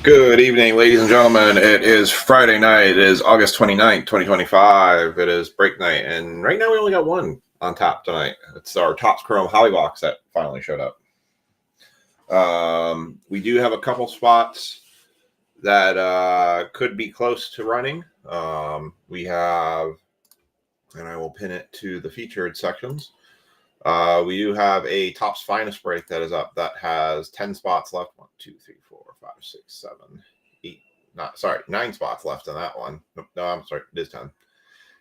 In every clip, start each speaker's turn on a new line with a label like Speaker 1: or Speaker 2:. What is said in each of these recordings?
Speaker 1: Good evening, ladies and gentlemen. It is Friday night. It is August 29th, 2025. It is break night. And right now we only got one on top tonight. It's our Topps Chrome Hobby Box that finally showed up. We do have a couple spots that could be close to running. We have, and I will pin it to the featured sections. We do have a Topps Finest break that is up that has 10 spots left. 1, 2, 3, 4, 5, 6, 7, 8. 9 spots left in that one. No, I'm sorry, it is 10.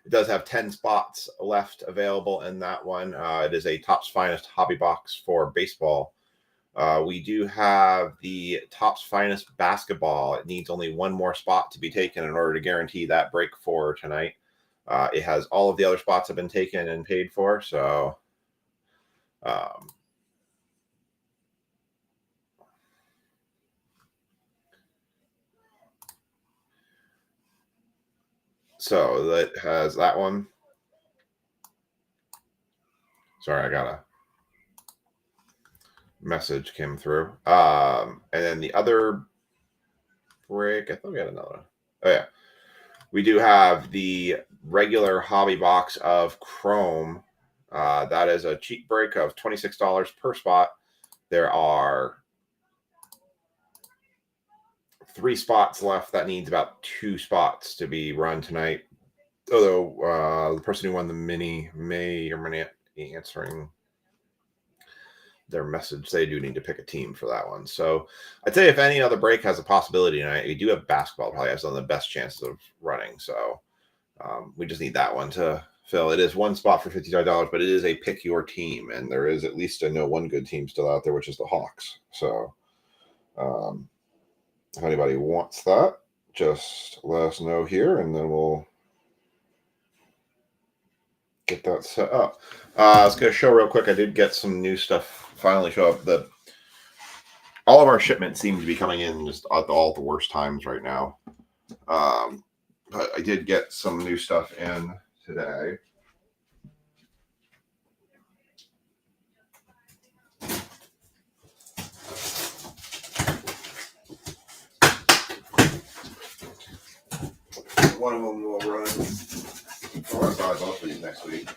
Speaker 1: It does have 10 spots left available in that one. It is a Topps Finest hobby box for baseball. We do have the Topps Finest basketball. It needs only one more spot to be taken in order to guarantee that break for tonight. It has all of the other spots have been taken and paid for, so so that has that one. Sorry, I got a message came through. And then the other break, I thought we had another. Oh yeah, we do have the regular hobby box of Chrome. That is a cheap break of $26 per spot. There are 3 spots left. That needs about 2 spots to be run tonight. Although the person who won the mini may or may not be answering their message. They do need to pick a team for that one. So I'd say if any other break has a possibility tonight, we do have basketball probably has some of the best chances of running. So we just need that one to fill. It is one spot for $55, but it is a pick your team, and there is at least I know one good team still out there, which is the Hawks. So if anybody wants that, just let us know here, and then we'll get that set up. I was going to show real quick. I did get some new stuff finally show up. All of our shipments seem to be coming in just at all the worst times right now. But I did get some new stuff in today. One of them will run. I'll buy both of these next week.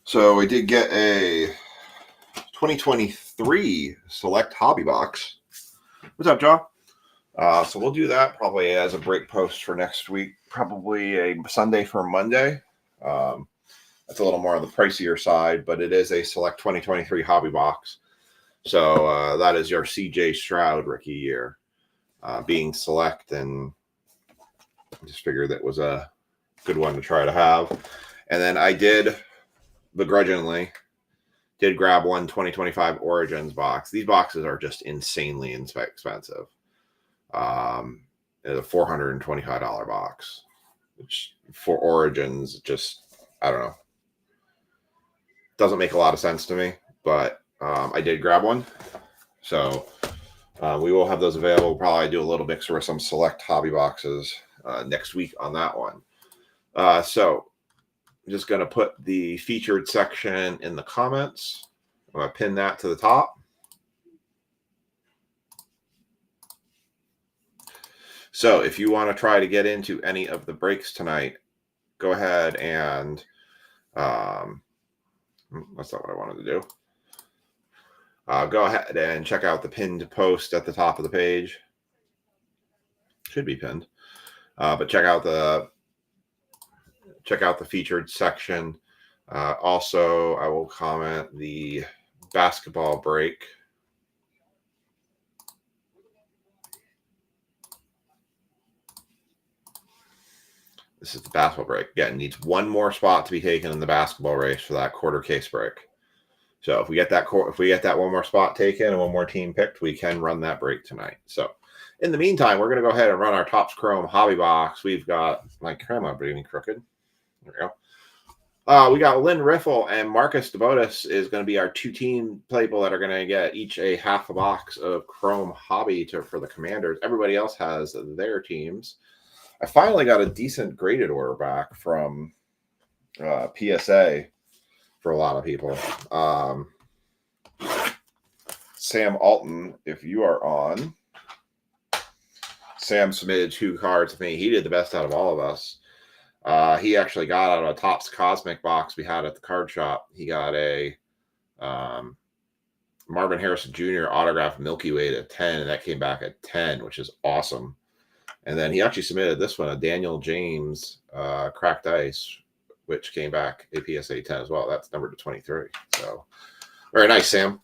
Speaker 1: So we did get a 2023 Select Hobby Box. What's up, John? So we'll do that probably as a break post for next week. Probably a Sunday for Monday. That's a little more on the pricier side, but it is a Select 2023 Hobby Box. So that is your CJ Stroud rookie year being Select, and I just figured that was a good one to try to have. And then I did begrudgingly grab one 2025 Origins box. These boxes are just insanely expensive. It's a $425 box, which for Origins just, I don't know, doesn't make a lot of sense to me, but I did grab one. So we will have those available. We'll probably do a little mixer with some Select hobby boxes next week on that one. So I'm just going to put the featured section in the comments. I'm going to pin that to the top. So if you want to try to get into any of the breaks tonight, go ahead and that's not what I wanted to do. Go ahead and check out the pinned post at the top of the page. Should be pinned, but check out the featured section. Also, I will comment the basketball break. This is the basketball break. Again, needs one more spot to be taken in the basketball race for that quarter case break. So if we get that one more spot taken and one more team picked, we can run that break tonight. So in the meantime, we're going to go ahead and run our Topps Chrome hobby box. We've got my camera being crooked. There we go. We got Lynn Riffle and Marcus DeBotis is going to be our 2 team people that are going to get each a half a box of Chrome hobby for the Commanders. Everybody else has their teams. I finally got a decent graded order back from PSA. for a lot of people. Sam Alton, if you are on, Sam submitted 2 cards to me. He did the best out of all of us. He actually got out of a Topps Cosmic box we had at the card shop. He got a Marvin Harrison Jr. autographed Milky Way at 10, and that came back at 10, which is awesome. And then he actually submitted this one, a Daniel James cracked ice, which came back a PSA 10 as well. That's numbered to 23. So very nice, Sam.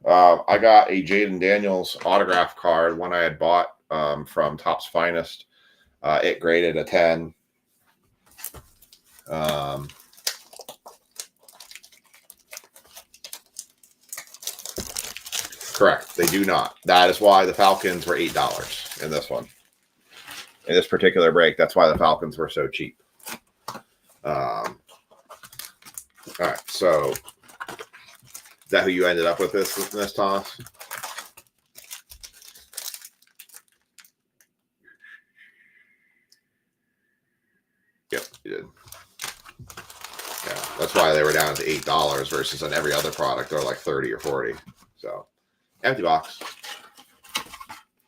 Speaker 1: I got a Jaden Daniels autograph card, one I had bought from Topps Finest. It graded a 10. Correct. They do not. That is why the Falcons were $8 in this one. In this particular break, that's why the Falcons were so cheap. All right. So, is that who you ended up with this Thomas? Yep, you did. Yeah, that's why they were down to $8 versus on every other product they're like 30 or 40. So, empty box. You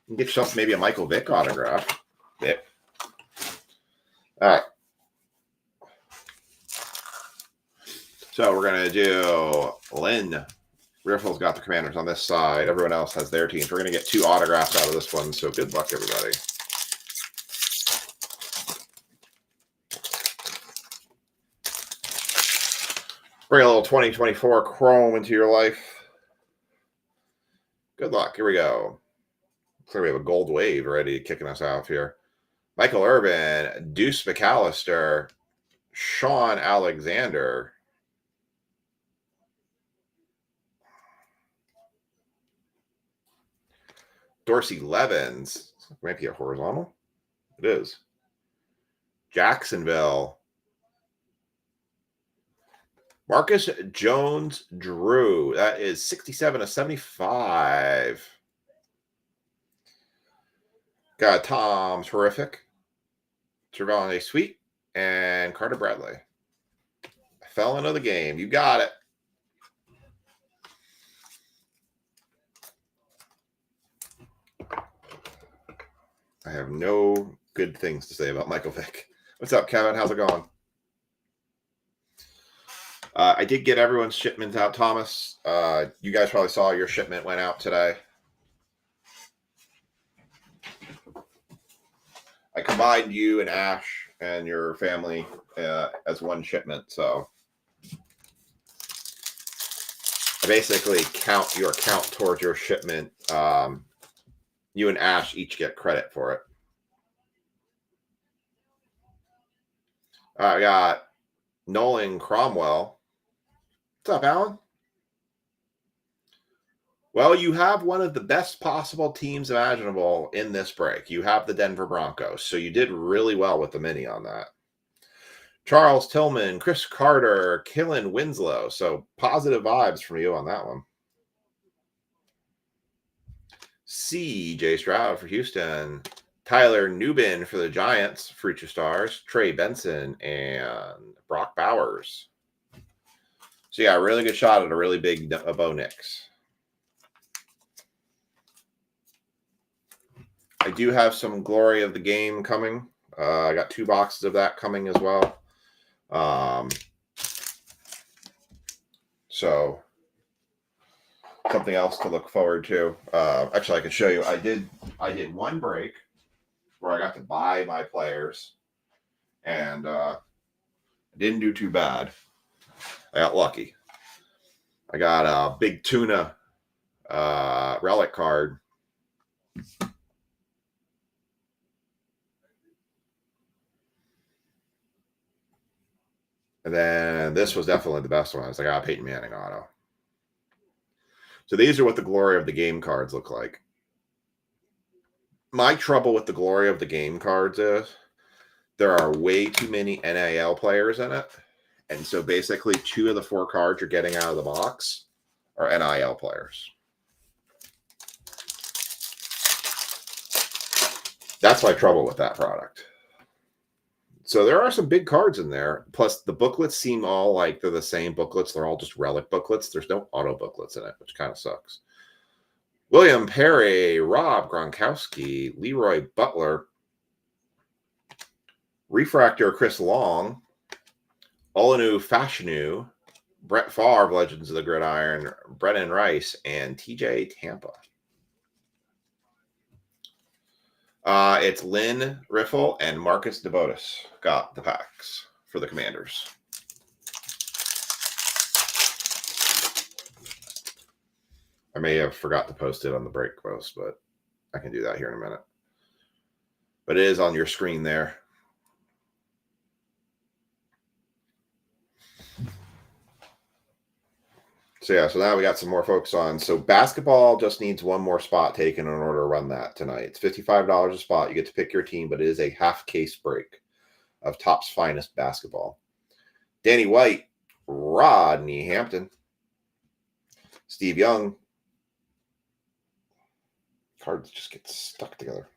Speaker 1: can get yourself maybe a Michael Vick autograph. Yep. All right. So we're going to do Lynn. Riffle's got the Commanders on this side. Everyone else has their teams. We're going to get 2 autographs out of this one. So good luck, everybody. Bring a little 2024 Chrome into your life. Good luck. Here we go. Looks like we have a gold wave already kicking us off here. Michael Irvin, Deuce McAllister, Sean Alexander, Dorsey Levens. Might be a horizontal. It is. Jacksonville. Marcus Jones Drew. That is 67/75. Got Tom Terrific, Trevon Sweet, and Carter Bradley. Felon of the game. You got it. I have no good things to say about Michael Vick. What's up, Kevin? How's it going? I did get everyone's shipments out, Thomas. You guys probably saw your shipment went out today. I combined you and Ash and your family as one shipment. So I basically count your account towards your shipment. You and Ash each get credit for it. I got Nolan Cromwell. What's up, Alan? Well, you have one of the best possible teams imaginable in this break. You have the Denver Broncos, so you did really well with the mini on that. Charles Tillman, Chris Carter, Killen Winslow. So positive vibes from you on that one. C.J. Stroud for Houston. Tyler Nubin for the Giants, Future Stars. Trey Benson and Brock Bowers. So yeah, a really good shot at a really big Bo Nix. I do have some Glory of the Game coming. I got 2 boxes of that coming as well. So something else to look forward to. Actually, I can show you. I did one break where I got to buy my players, and didn't do too bad. I got lucky. I got a Big Tuna relic card. And then this was definitely the best one. I got a Peyton Manning auto. So these are what the Glory of the Game cards look like. My trouble with the Glory of the Game cards is there are way too many NIL players in it. And so basically 2 of the 4 cards you're getting out of the box are NIL players. That's my trouble with that product. So there are some big cards in there. Plus, the booklets seem all like they're the same booklets. They're all just relic booklets. There's no auto booklets in it, which kind of sucks. William Perry, Rob Gronkowski, Leroy Butler, Refractor Chris Long, Olanu Fashanu, Brett Favre, Legends of the Gridiron, Brennan Rice, and TJ Tampa. It's Lynn Riffle and Marcus DeBotis got the packs for the Commanders. I may have forgot to post it on the break post, but I can do that here in a minute. But it is on your screen there. So yeah, so now we got some more folks on. So basketball just needs one more spot taken in order to run that tonight. It's $55 a spot. You get to pick your team, but it is a half case break of Topps Finest basketball. Danny White, Rodney Hampton, Steve Young. Cards just get stuck together.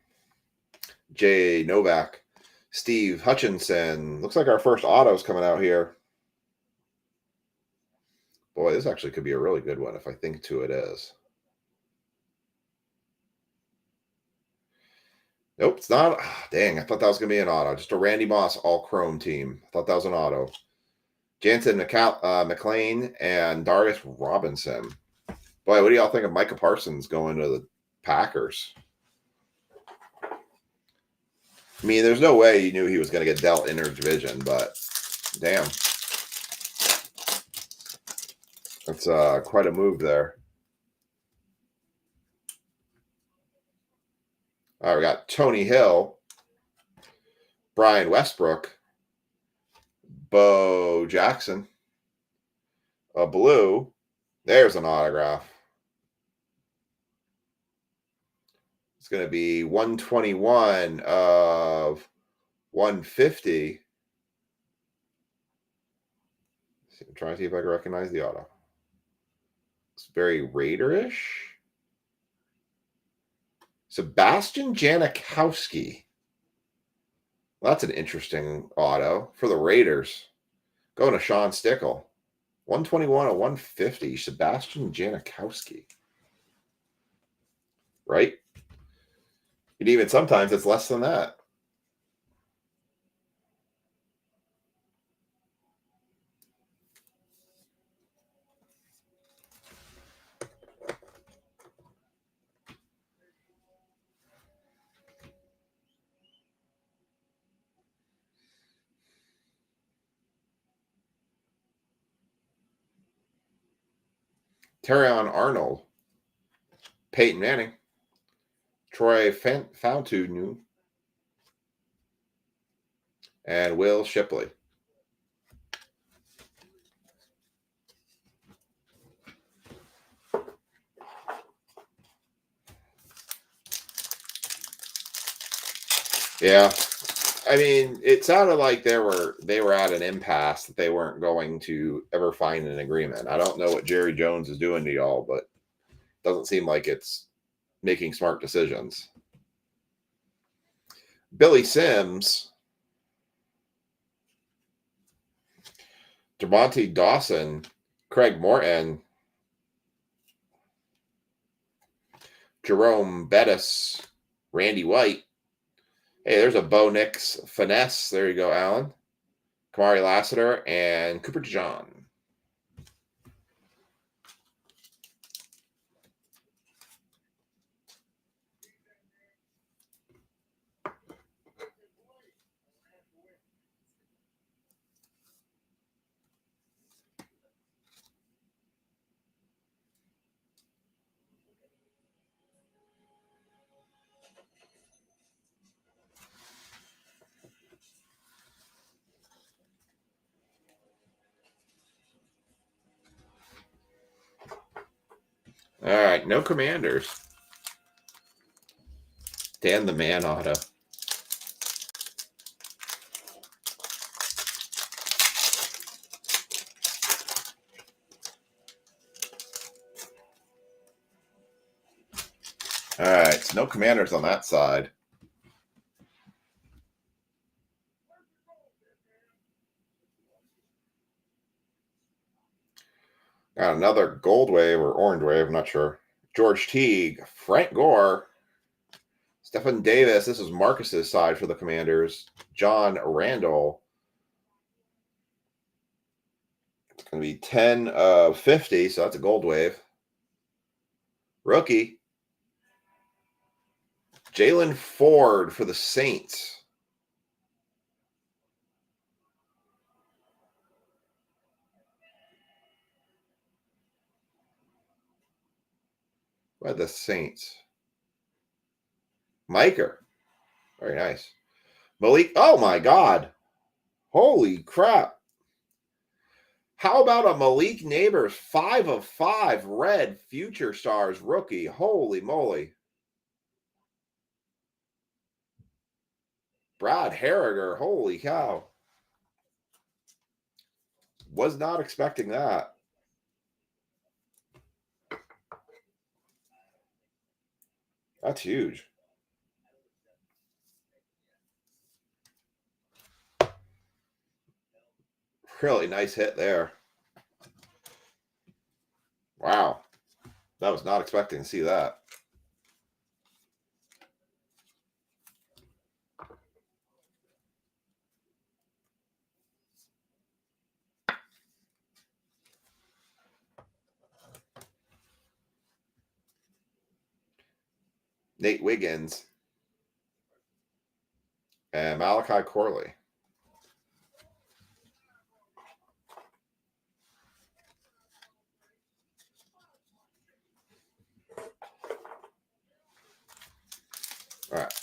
Speaker 1: Jay Novak, Steve Hutchinson. Looks like our first auto's coming out here. Boy, this actually could be a really good one if I think to it is. Nope, it's not. Dang, I thought that was going to be an auto. Just a Randy Moss all-chrome team. I thought that was an auto. Jansen McLean and Darius Robinson. Boy, what do y'all think of Micah Parsons going to the Packers? I mean, there's no way you knew he was going to get dealt interdivision, but damn. That's quite a move there. All right, we got Tony Hill, Brian Westbrook, Bo Jackson, a blue. There's an autograph. It's going to be 121 of 150. I'm trying to see if I can recognize the auto. It's very Raider-ish. Sebastian Janikowski. Well, that's an interesting auto for the Raiders. Going to Sean Stickle. 121 of 150. Sebastian Janikowski. Right? And even sometimes it's less than that. Terrion Arnold, Peyton Manning, Troy Fountu, and Will Shipley. Yeah. I mean, it sounded like they were at an impasse that they weren't going to ever find an agreement. I don't know what Jerry Jones is doing to y'all, but it doesn't seem like it's making smart decisions. Billy Sims, Devontae Dawson, Craig Morton, Jerome Bettis, Randy White. Hey, there's a Bo Nix finesse. There you go, Alan. Kamari Lassiter and Cooper DeJean. All right, no Commanders. Dan the Man auto. All right, so no Commanders on that side. Got another gold wave or orange wave, I'm not sure. George Teague, Frank Gore, Stephen Davis. This is Marcus's side for the Commanders. John Randall. It's going to be 10 of 50, so that's a gold wave. Rookie. Jalen Ford for the Saints. By the Saints. Micah. Very nice. Malik. Oh, my God. Holy crap. How about a Malik Neighbors 5 of 5 red Future Stars rookie? Holy moly. Brad Harriger. Holy cow. Was not expecting that. That's huge. Really nice hit there. Wow. I was not expecting to see that. Nate Wiggins and Malachi Corley. All right.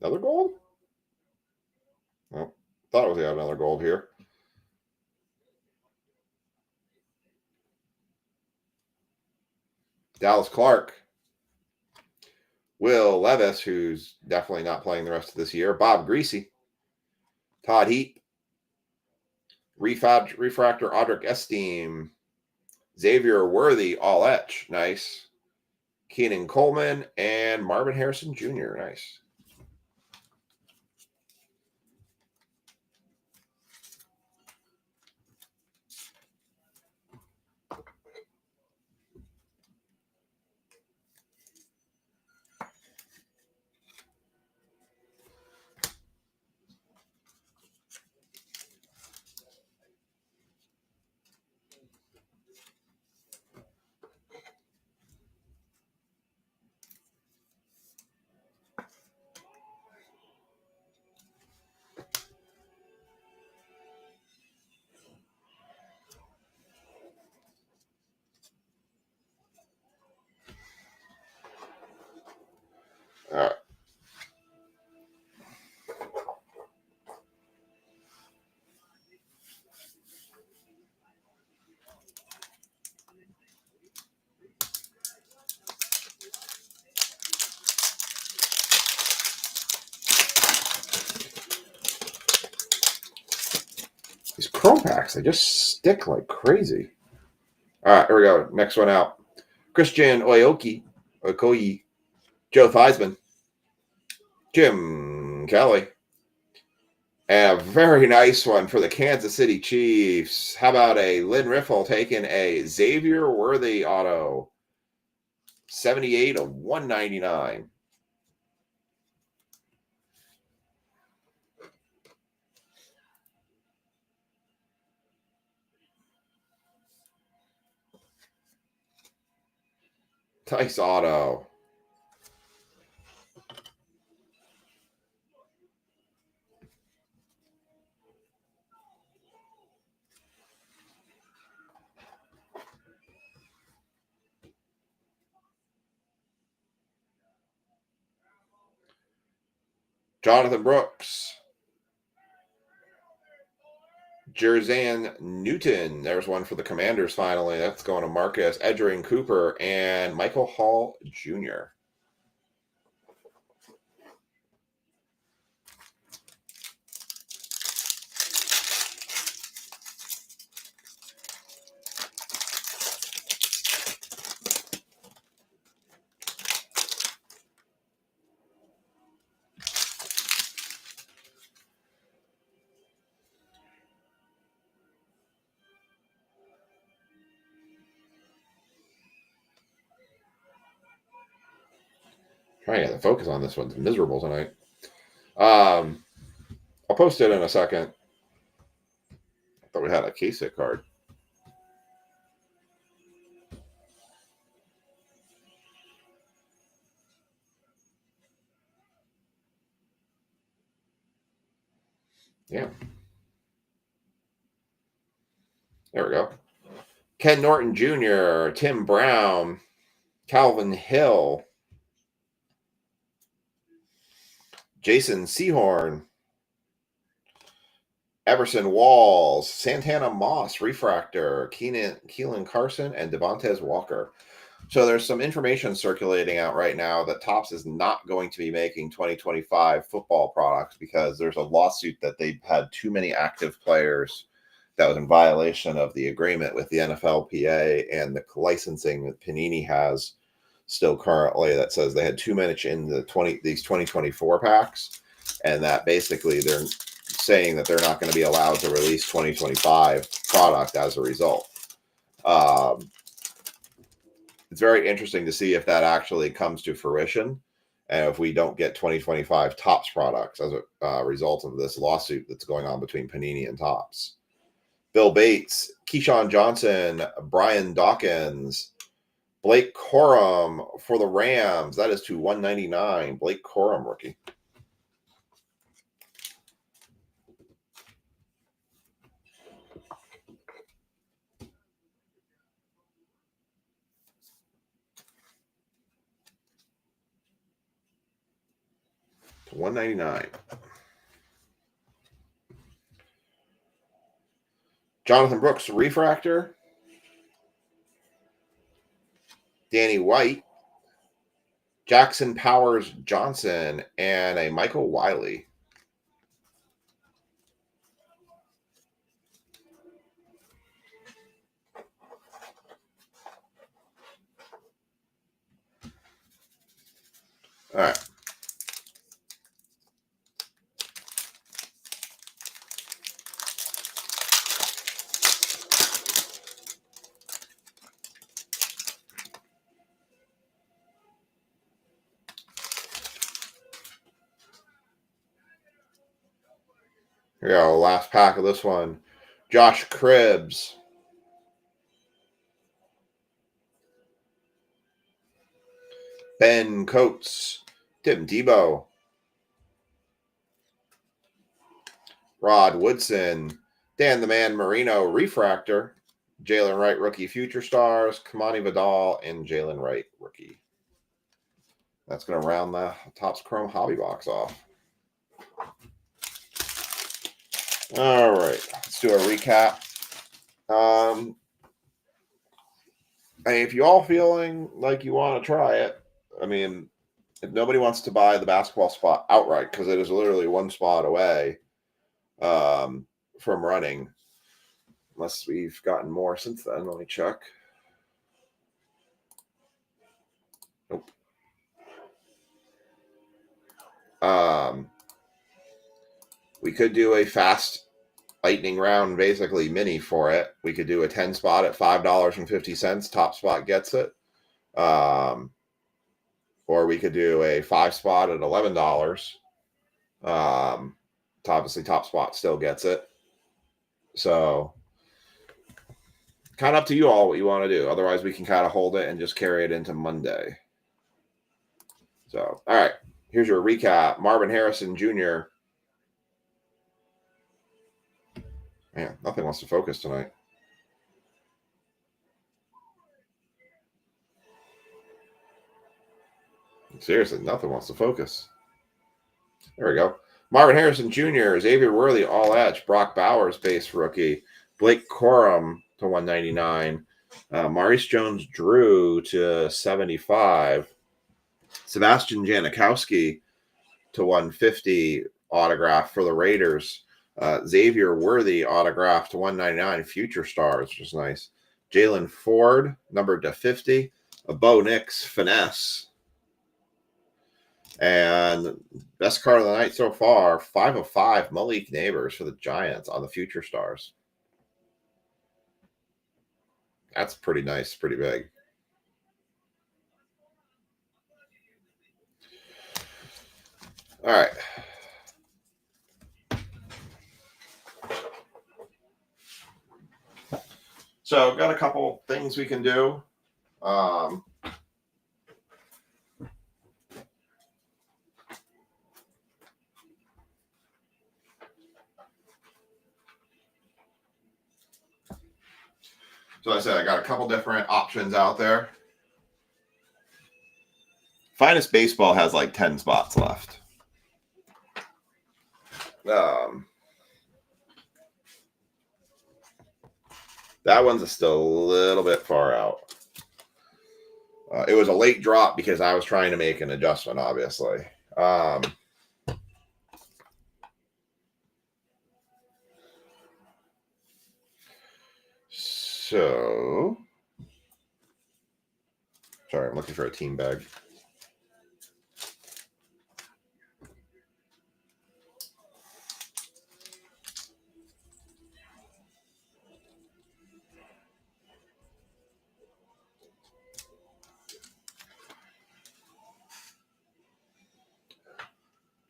Speaker 1: Another gold? Oh, thought it was another gold here. Dallas Clark. Will Levis, who's definitely not playing the rest of this year. Bob Greasy. Todd Heap. Refractor Audric Esteem. Xavier Worthy, all etch. Nice. Keenan Coleman and Marvin Harrison Jr. Nice. All right. These Chrome packs, they just stick like crazy. All right, here we go. Next one out. Christian Okoye, Joe Theismann, Jim Kelly, and a very nice one for the Kansas City Chiefs. How about a Lynn Riffle taking a Xavier Worthy auto? 78 of 199. Nice auto. Jonathan Brooks. Jerzan Newton. There's one for the Commanders finally. That's going to Marcus Edgerrin Cooper and Michael Hall Jr. Trying to get the focus on this one's miserable tonight. I'll post it in a second. I thought we had a case hit card. Yeah. There we go. Ken Norton Jr., Tim Brown, Calvin Hill, Jason Sehorn, Everson Walls, Santana Moss, Refractor, Keelan Carson, and Devontae Walker. So there's some information circulating out right now that Topps is not going to be making 2025 football products because there's a lawsuit that they've had too many active players that was in violation of the agreement with the NFLPA and the licensing that Panini has still currently that says they had too much in these 2024 packs, and that basically they're saying that they're not going to be allowed to release 2025 product as a result. It's very interesting to see if that actually comes to fruition and if we don't get 2025 Topps products as a result of this lawsuit that's going on between Panini and Topps. Bill Bates, Keyshawn Johnson, Brian Dawkins, Blake Corum for the Rams. That is to 199. Blake Corum, rookie. To 199. Jonathan Brooks, Refractor. Danny White, Jackson Powers Johnson, and a Michael Wiley. All right. Here we go. Last pack of this one. Josh Cribbs. Ben Coates. Tim Tebow. Rod Woodson. Dan the Man Marino, Refractor. Jalen Wright, rookie Future Stars. Kamani Vidal, and Jalen Wright, rookie. That's going to round the Topps Chrome Hobby Box off. All right, let's do a recap. If you all feeling like you want to try it, I mean, if nobody wants to buy the basketball spot outright because it is literally one spot away from running, unless we've gotten more since then. Let me check. Nope. We could do a fast lightning round, basically mini for it. We could do a 10 spot at $5.50. Top spot gets it. Or we could do a 5 spot at $11. Obviously, Top spot still gets it. So, kind of up to you all what you want to do. Otherwise, we can kind of hold it and just carry it into Monday. So, all right. Here's your recap. Marvin Harrison Jr. Man, nothing wants to focus tonight. Seriously, nothing wants to focus. There we go. Marvin Harrison Jr., Xavier Worthy, All Etch, Brock Bowers, base rookie, Blake Corum to 199, Maurice Jones-Drew to 75, Sebastian Janikowski to 150 autograph for the Raiders, Xavier Worthy autograph to 199, Future Stars, which is nice, Jalen Ford numbered to 50, a Bo Nix finesse. And best card of the night so far, 5 of 5, Malik Neighbors for the Giants on the Future Stars. That's pretty nice, pretty big. All right. So I've got a couple things we can do. So I said I got a couple different options out there. Finest Baseball has like 10 spots left. That one's still a little bit far out. It was a late drop because I was trying to make an adjustment, obviously. So, sorry, I'm looking for a team bag.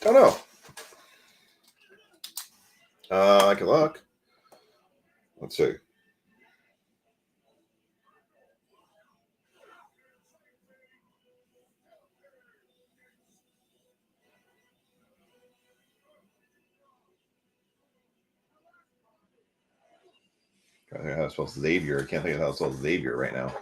Speaker 1: Oh no. I can look. Let's see. I think how to spell Xavier. I can't think of how to spell Xavier right now.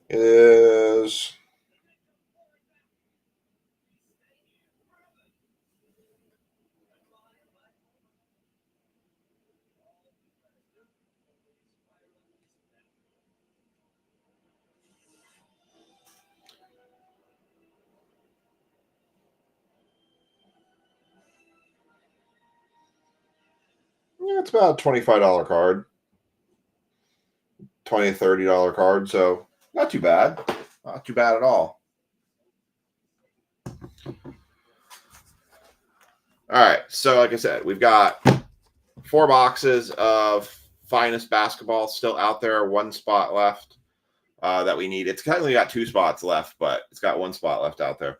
Speaker 1: It is. Yeah, it's about a $25 card. $20, $30 card. So not too bad. Not too bad at all. All right. So, like I said, we've got 4 boxes of Finest Basketball still out there. 1 spot left that we need. It's currently got 2 spots left, but it's got 1 spot left out there.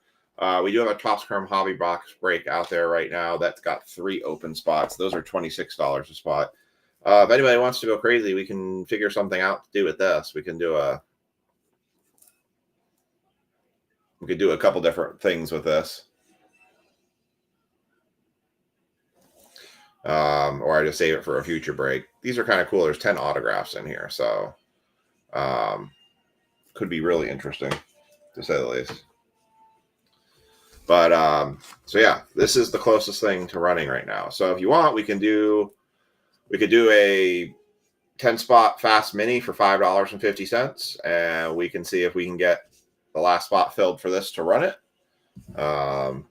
Speaker 1: We do have a Topps Chrome Hobby box break out there right now. That's got 3 open spots. Those are $26 a spot. If anybody wants to go crazy, we can figure something out to do with this. We could do a couple different things with this. Or I just save it for a future break. These are kind of cool. There's 10 autographs in here, so could be really interesting, to say the least. But so yeah, this is the closest thing to running right now. So if you want, we could do a 10 spot fast mini for $5.50, and we can see if we can get the last spot filled for this to run it. And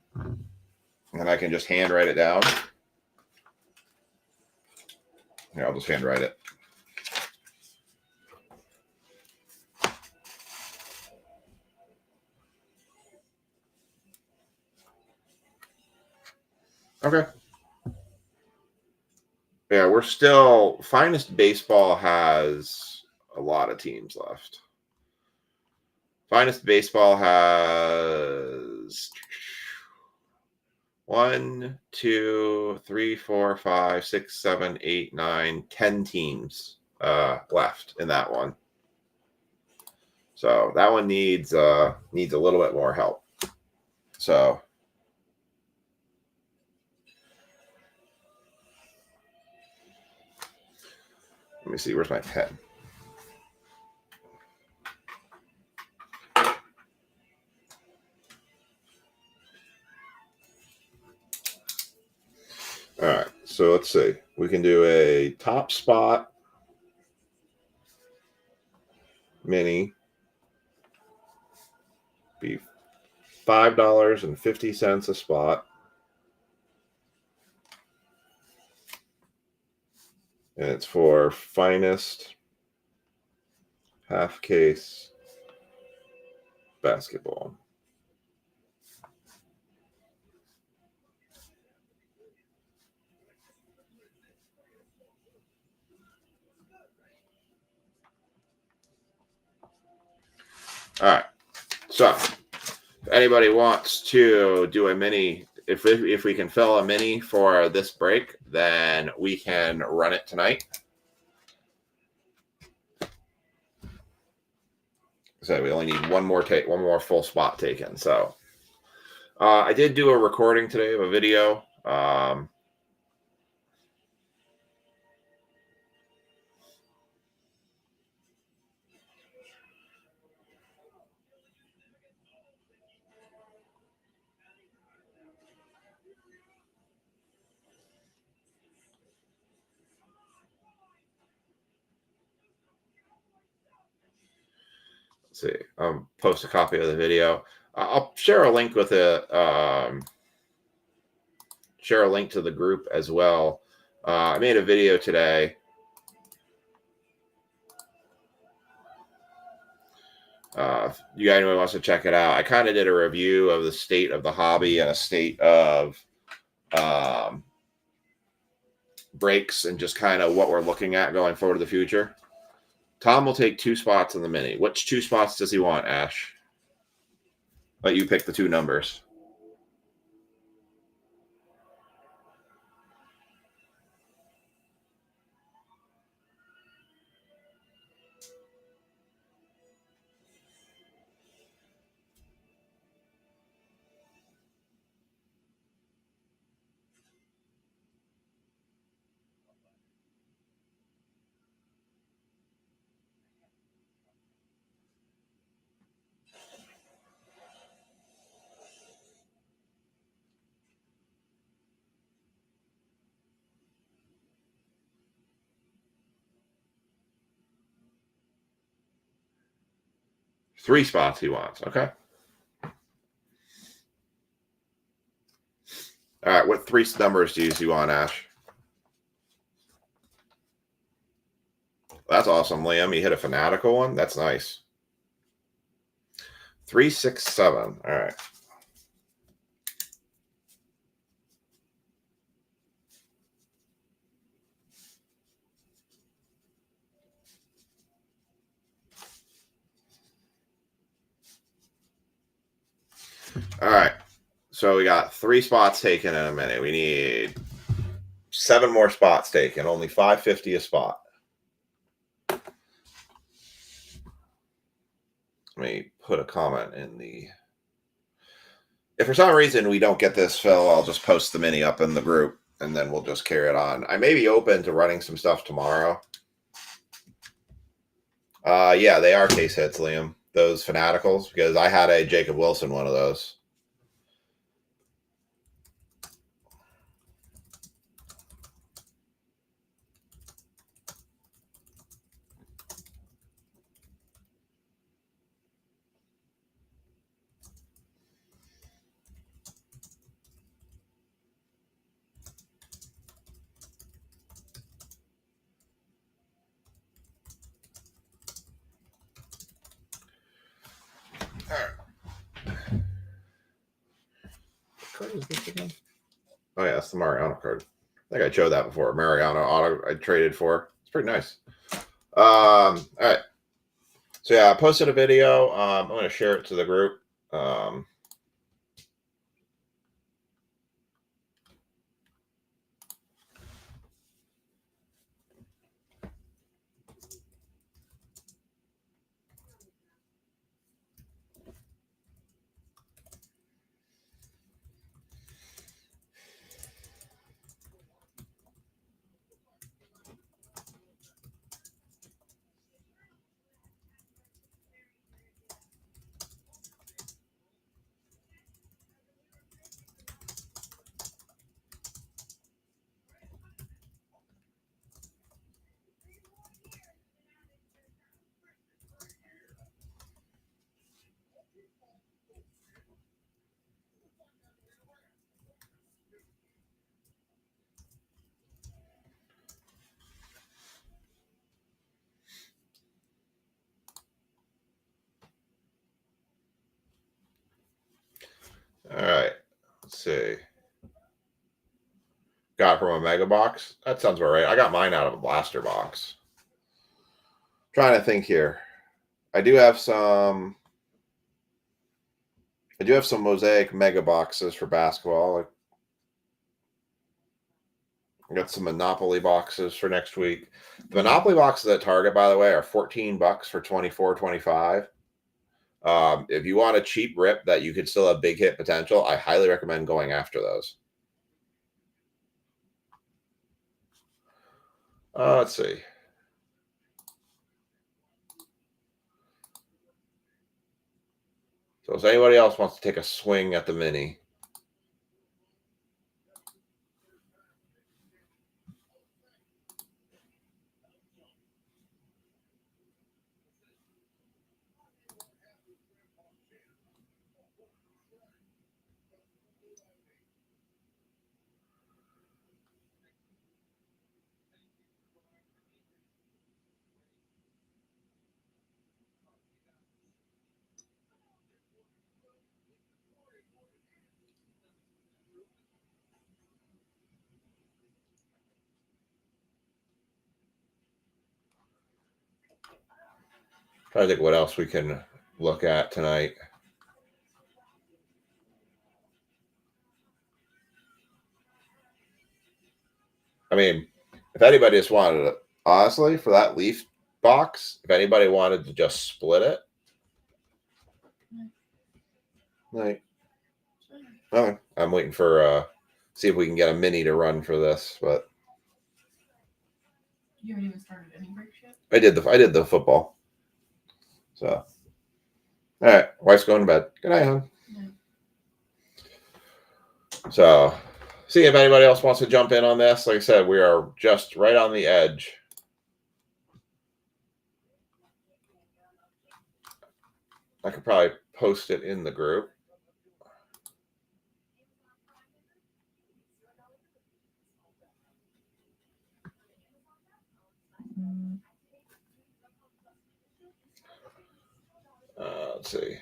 Speaker 1: I can just handwrite it down. Here, I'll just handwrite it. Okay. Yeah, we're still Finest Baseball has a lot of teams left. Finest Baseball has 1, 2, 3, 4, 5, 6, 7, 8, 9, 10 teams left in that one. So that one needs a little bit more help. So let me see. Where's my pen? All right. So let's see. We can do a top spot mini. Be $5.50 a spot. And it's for Finest half case basketball. All right. So, if anybody wants to do a mini, if we can fill a mini for this break, then we can run it tonight. So we only need one more full spot taken. So I did do a recording today of a video. Let's see. Post a copy of the video. I'll share a link with share a link to the group as well. I made a video today. If you guys anyone wants to check it out, I kind of did a review of the state of the hobby and a state of breaks and just kind of what we're looking at going forward to the future. Tom will take 2 spots in the mini. Which 2 spots does he want, Ash? Let you pick the 2 numbers. Three spots he wants. Okay. All right. What 3 numbers do you want, Ash? That's awesome, Liam. You hit a fanatical one. That's nice. 3, 6, 7. All right. All right. So we got 3 spots taken in a minute. We need 7 more spots taken. Only $5.50 a spot. Let me put a comment in the. If for some reason we don't get this fill, I'll just post the mini up in the group and then we'll just carry it on. I may be open to running some stuff tomorrow. Yeah, they are case hits, Liam. Those fanaticals, because I had a Jacob Wilson one of those. Oh yeah, that's the Mariano card. I think I showed that before. Mariano auto I traded for. It's pretty nice. All right. So yeah, I posted a video. I'm going to share it to the group. see. Got it from a mega box. That sounds about right. I got mine out of a blaster box. Trying to think here. I do have some Mosaic mega boxes for basketball. I got some Monopoly boxes for next week. The Monopoly boxes at Target, by the way, are $14 for 24, 25. If you want a cheap rip that you could still have big hit potential, I highly recommend going after those. Let's see. So if anybody else wants to take a swing at the mini. Trying to think what else we can look at tonight. I mean, if anybody just wanted to, honestly, for that Leaf box, if anybody wanted to just split it. Right. Okay. I'm waiting for see if we can get a mini to run for this, but
Speaker 2: you haven't even started any breaks yet?
Speaker 1: I did the football. So all right, wife's going to bed. Good night, hon.
Speaker 2: Yeah.
Speaker 1: So see if anybody else wants to jump in on this. Like I said, we are just right on the edge. I could probably post it in the group. Let's see.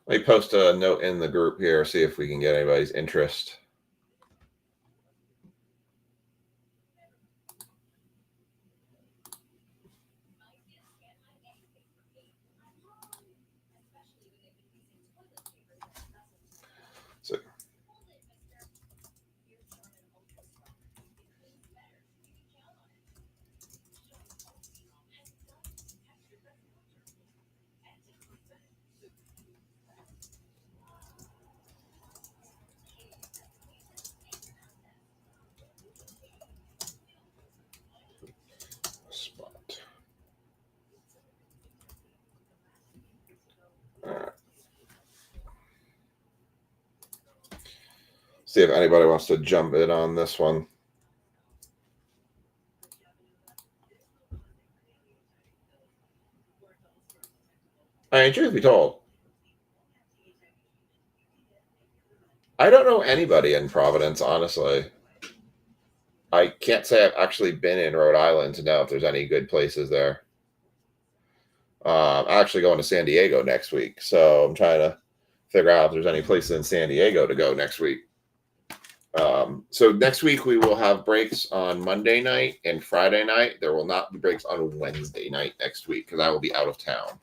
Speaker 1: Let me post a note in the group here, see if we can get anybody's interest. So, spot. All right. See if anybody wants to jump in on this one. I mean, truth be told, I don't know anybody in Providence, honestly. I can't say I've actually been in Rhode Island to know if there's any good places there. I'm actually going to San Diego next week, so I'm trying to figure out if there's any places in San Diego to go next week. So next week we will have breaks on Monday night and Friday night. There will not be breaks on Wednesday night next week because I will be out of town.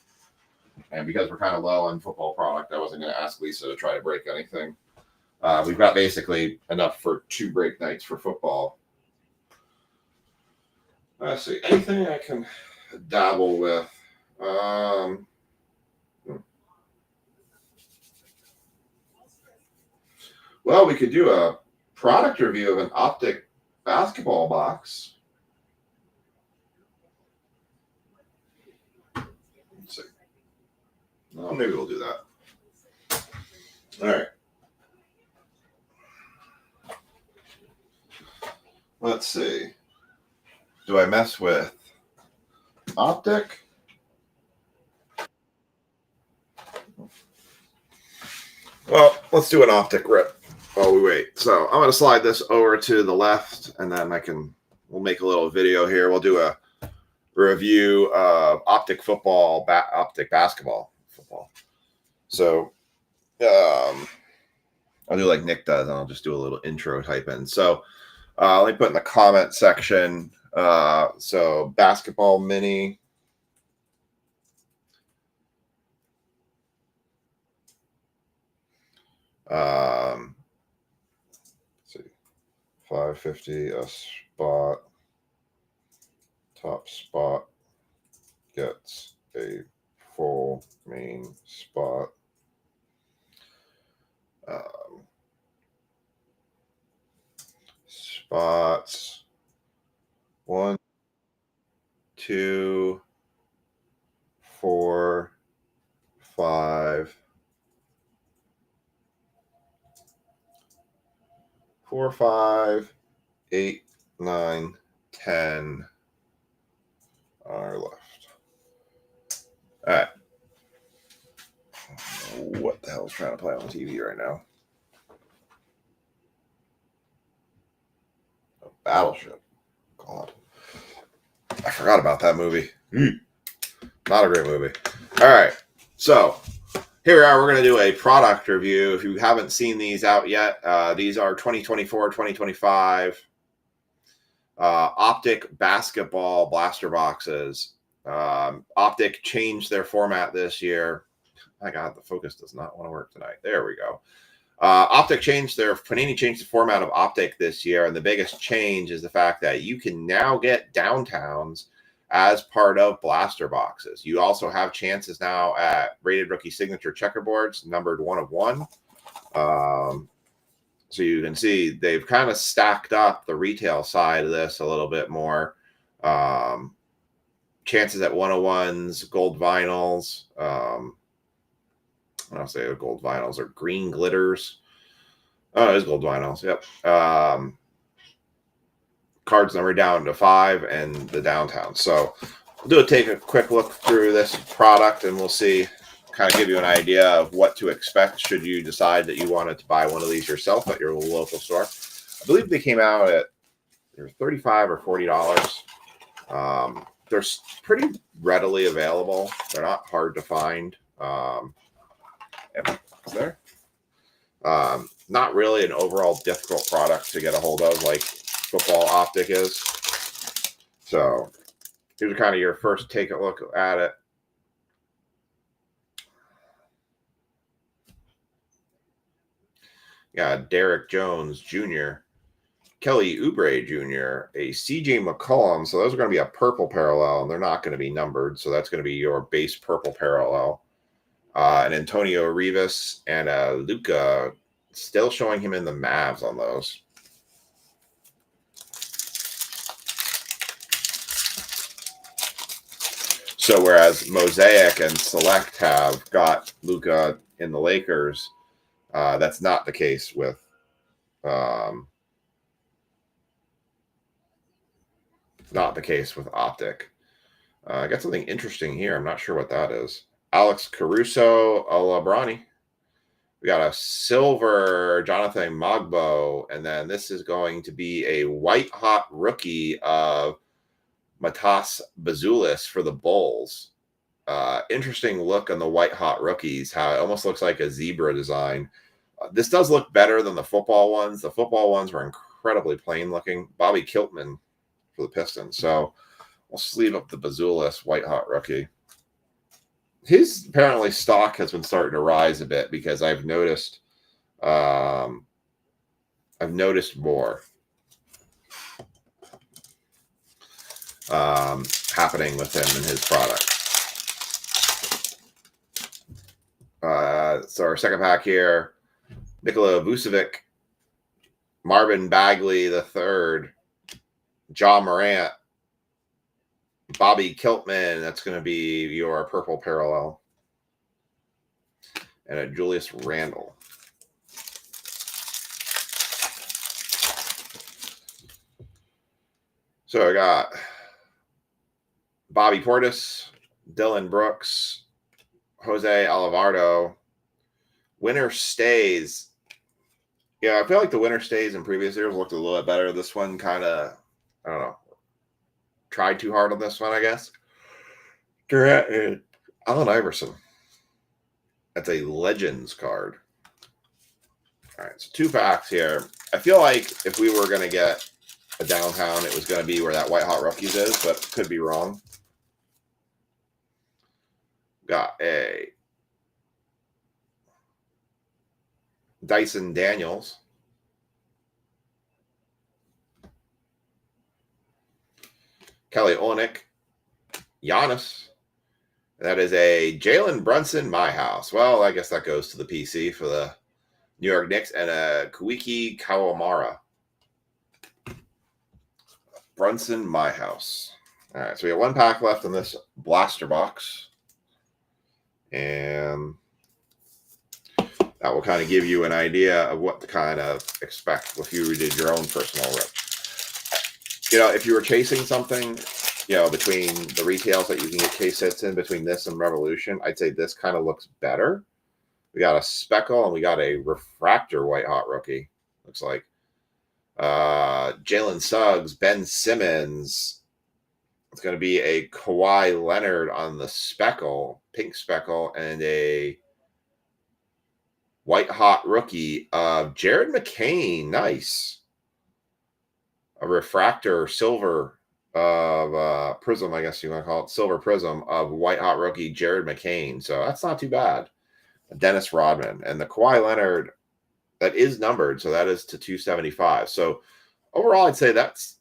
Speaker 1: And because we're kind of low on football product, I wasn't going to ask Lisa to try to break anything. We've got basically enough for 2 break nights for football. Let's see. Anything I can dabble with? Well, we could do a product review of an Optic basketball box. Let's see. Well, maybe we'll do that. All right. Let's see. Do I mess with Optic? Well, let's do an Optic rip while we wait. So I'm going to slide this over to the left, and then we'll make a little video here. We'll do a review of Optic football, Optic basketball football. So, I'll do like Nick does, and I'll just do a little intro type in. So let me put in the comment section. So basketball mini. Let's see, 550 a spot. Top spot gets a full main spot. Spots 1, 2, 4, 5, 4, 5, 8, 9, 10 are left. All right. What the hell is trying to play on TV right now? Battleship. God. I forgot about that movie. Not a great movie. All right. So here we are. We're going to do a product review. If you haven't seen these out yet, these are 2024, 2025 Optic basketball blaster boxes. Optic changed their format this year. My God, the focus does not want to work tonight. There we go. Panini changed the format of Optic this year, and the biggest change is the fact that you can now get downtowns as part of blaster boxes. You also have chances now at Rated Rookie Signature checkerboards, numbered 1 of 1. So you can see they've kind of stacked up the retail side of this a little bit more. Chances at 101s, gold vinyls. I'll say gold vinyls or green glitters. Oh, it is gold vinyls. Yep. Cards numbered down to 5 and the downtown. So we'll take a quick look through this product and we'll see, kind of give you an idea of what to expect should you decide that you wanted to buy one of these yourself at your local store. I believe they came out at $35 or $40. They're pretty readily available. They're not hard to find. There. Not really an overall difficult product to get a hold of like football Optic is. So here's kind of your first take a look at it. Yeah, Derek Jones Jr., Kelly Oubre Jr., a CJ McCollum. So those are going to be a purple parallel, and they're not going to be numbered. So that's going to be your base purple parallel. And Antonio Rivas and Luka, still showing him in the Mavs on those. So whereas Mosaic and Select have got Luka in the Lakers, that's not the case with Optic. I got something interesting here. I'm not sure what that is. Alex Caruso Alabrani. We got a silver Jonathan Mogbo, and then this is going to be a white hot rookie of Matas Bazulis for the Bulls. Interesting look on the white hot rookies, how it almost looks like a zebra design. This does look better than the football ones. The football ones were incredibly plain looking. Bobby Kiltman for the Pistons. So we'll sleeve up the Bazulis white hot rookie. His apparently stock has been starting to rise a bit because I've noticed more happening with him and his product. So our second pack here, Nikola Vucevic, Marvin Bagley III, Ja Morant, Bobby Kiltman, that's going to be your purple parallel, and a Julius Randle. So I got Bobby Portis, Dylan Brooks, Jose Alvarado. Winner stays. Yeah, I feel like the winner stays in previous years looked a little bit better. This one kind of, I don't know, tried too hard on this one, I guess. Allen Iverson. That's a Legends card. All right, so 2 packs here. I feel like if we were going to get a downtown, it was going to be where that White Hot Rookies is, but could be wrong. Got a Dyson Daniels. Kelly Olynyk. Giannis. That is a Jalen Brunson, my house. Well, I guess that goes to the PC for the New York Knicks, and a Koiki Kawamara. Brunson, my house. All right, so we have 1 pack left in this blaster box. And that will kind of give you an idea of what to kind of expect if you did your own personal rip. You know, if you were chasing something, you know, between the retails that you can get case hits in between this and Revolution, I'd say this kind of looks better. We got a Speckle and we got a Refractor White Hot Rookie. Looks like Jalen Suggs, Ben Simmons. It's going to be a Kawhi Leonard on the Speckle, pink Speckle, and a White Hot Rookie of Jared McCain. Nice. A Refractor Silver of Prism, I guess you want to call it, Silver Prism of White Hot Rookie Jared McCain. So that's not too bad. Dennis Rodman. And the Kawhi Leonard, that is numbered, so that is to 275. So overall, I'd say that's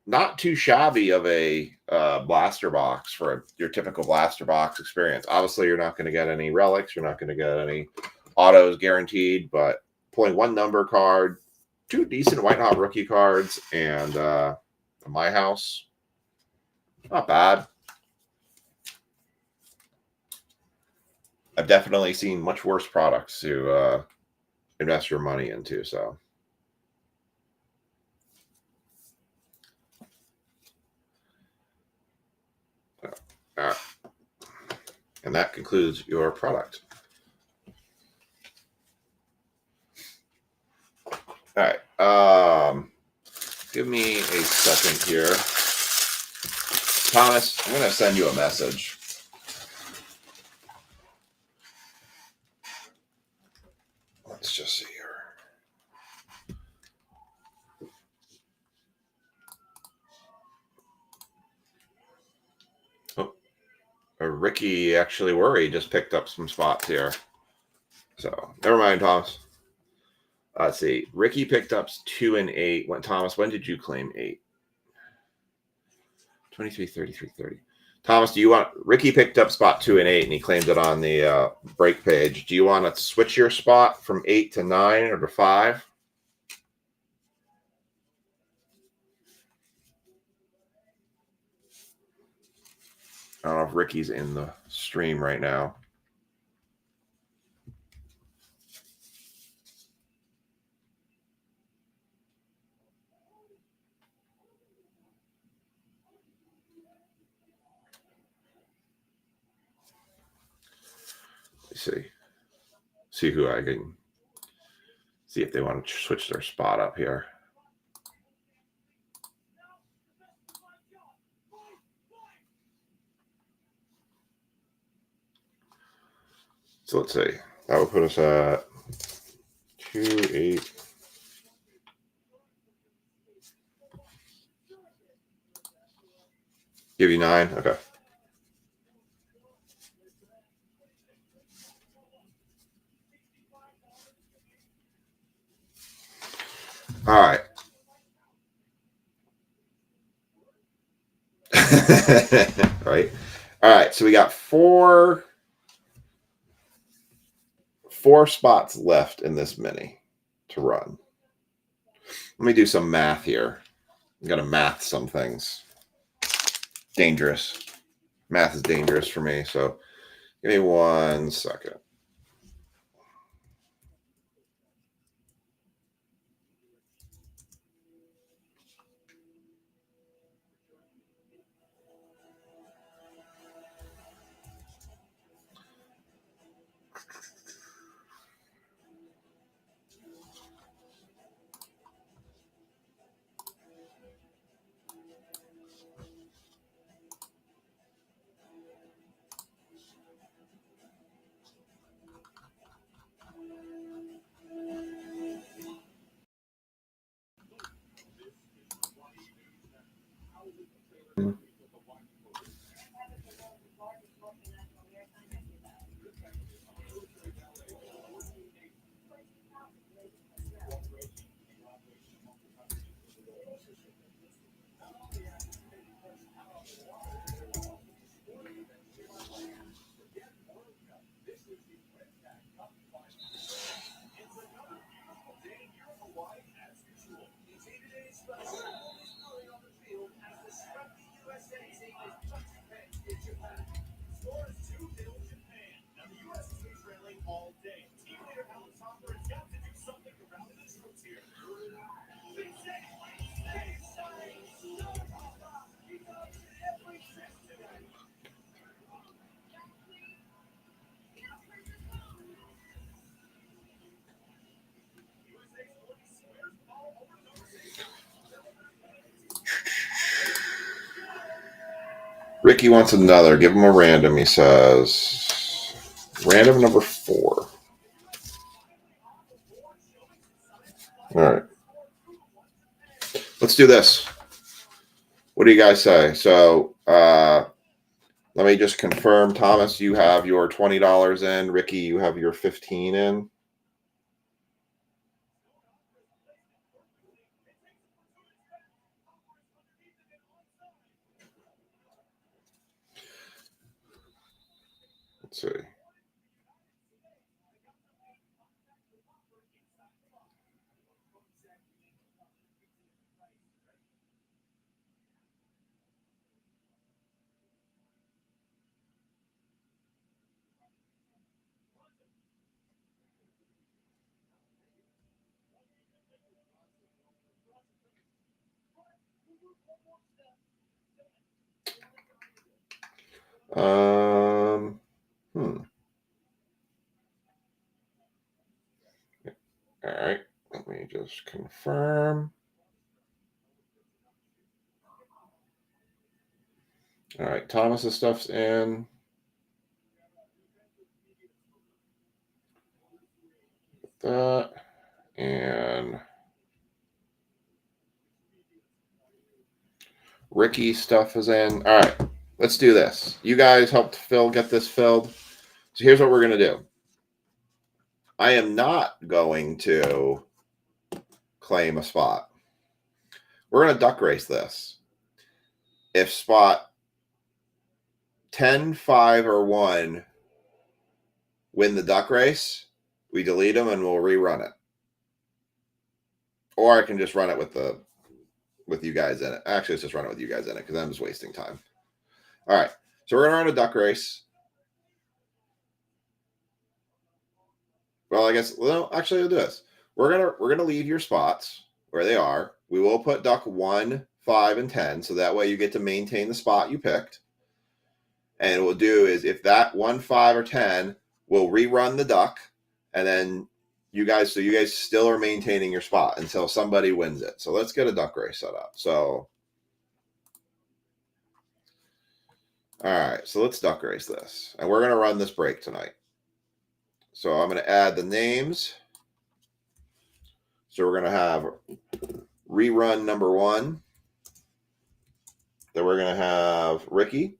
Speaker 1: not too shabby of a blaster box for your typical blaster box experience. Obviously, you're not going to get any relics. You're not going to get any autos guaranteed, but pulling 1 number card, 2 decent White Hot Rookie cards, and my house, not bad. I've definitely seen much worse products to invest your money into. So, and that concludes your product. All right. Give me a second here. Thomas, I'm going to send you a message. Let's just see here. Oh, Ricky actually worried, just picked up some spots here. So never mind, Thomas. Let's see. Ricky picked up 2 and 8. Thomas, when did you claim 8? 23, 33, 30. Thomas, do you want... Ricky picked up spot 2 and 8, and he claimed it on the break page. Do you want to switch your spot from 8 to 9 or to 5? I don't know if Ricky's in the stream right now. Let's see who I can see if they want to switch their spot up here. So let's see. That will put us at 2, 8. Give you 9. Okay. All right. Right. All right. So we got four spots left in this mini to run. Let me do some math here. I'm going to math some things. Dangerous. Math is dangerous for me. So give me 1 second. Ricky wants another. Give him a random, he says. Random number 4. All right. Let's do this. What do you guys say? So, let me just confirm. Thomas, you have your $20 in. Ricky, you have your 15 in. Let's see. All right. Let me just confirm. All right. Thomas's stuff's in. That. And Ricky's stuff is in. All right. Let's do this. You guys helped Phil get this filled. So here's what we're going to do. I am not going to claim a spot. We're going to duck race this. If spot 10, 5, or 1 win the duck race, we delete them and we'll rerun it. Or I can just run it with you guys in it. Actually, let's just run it with you guys in it because I'm just wasting time. All right. So we're going to run a duck race. Well, I guess, well, actually, we'll do this. We're gonna leave your spots where they are. We will put duck 1, 5, and 10, so that way you get to maintain the spot you picked. And what we'll do is if that 1, 5, or 10, we'll rerun the duck, and then you guys still are maintaining your spot until somebody wins it. So let's get a duck race set up. So, all right, so let's duck race this, and we're gonna run this break tonight. So I'm gonna add the names. So we're going to have rerun number 1. Then we're going to have Ricky.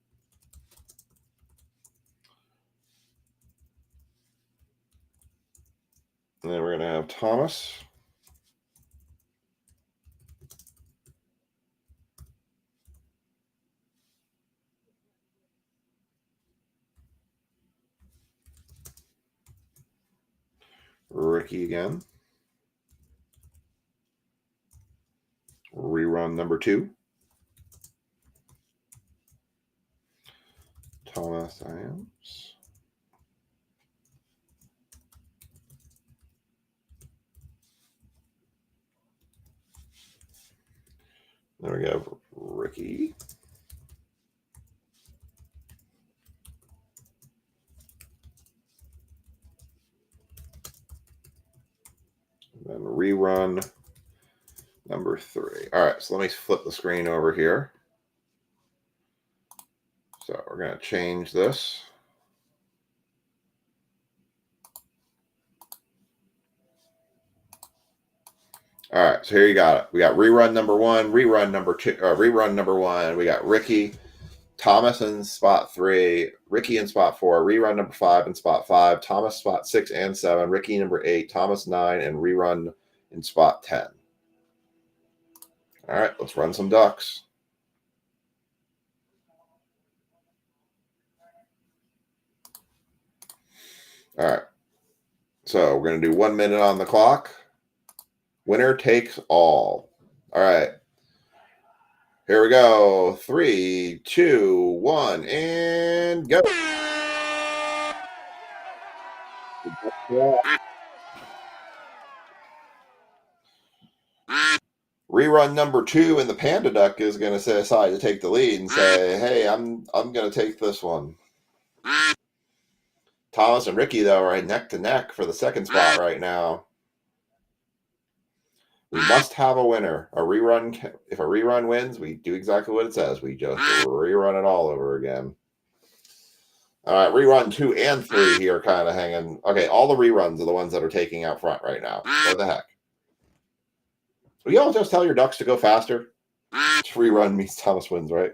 Speaker 1: And then we're going to have Thomas. Ricky again. Rerun number 2. Thomas Iams. Then we have Ricky. And then rerun number 3. All right, so let me flip the screen over here. So we're going to change this. All right, so here you got it. We got rerun number 1, rerun number 2, rerun number 1. We got Ricky, Thomas in spot 3, Ricky in spot 4, rerun number 5 in spot 5, Thomas spot 6 and 7, Ricky number 8, Thomas 9, and rerun in spot 10. All right, let's run some ducks. All right, so we're going to do 1 minute on the clock. Winner takes all. All right. Here we go. 3, 2, 1, and go. Rerun number 2, and the Panda Duck is going to decide to take the lead and say, "Hey, I'm going to take this one." Thomas and Ricky though are neck to neck for the second spot right now. We must have a winner. A rerun. If a rerun wins, we do exactly what it says. We just rerun it all over again. All right, rerun 2 and 3 here kind of hanging. Okay, all the reruns are the ones that are taking out front right now. What the heck? Will y'all just tell your ducks to go faster? Rerun means Thomas wins, right?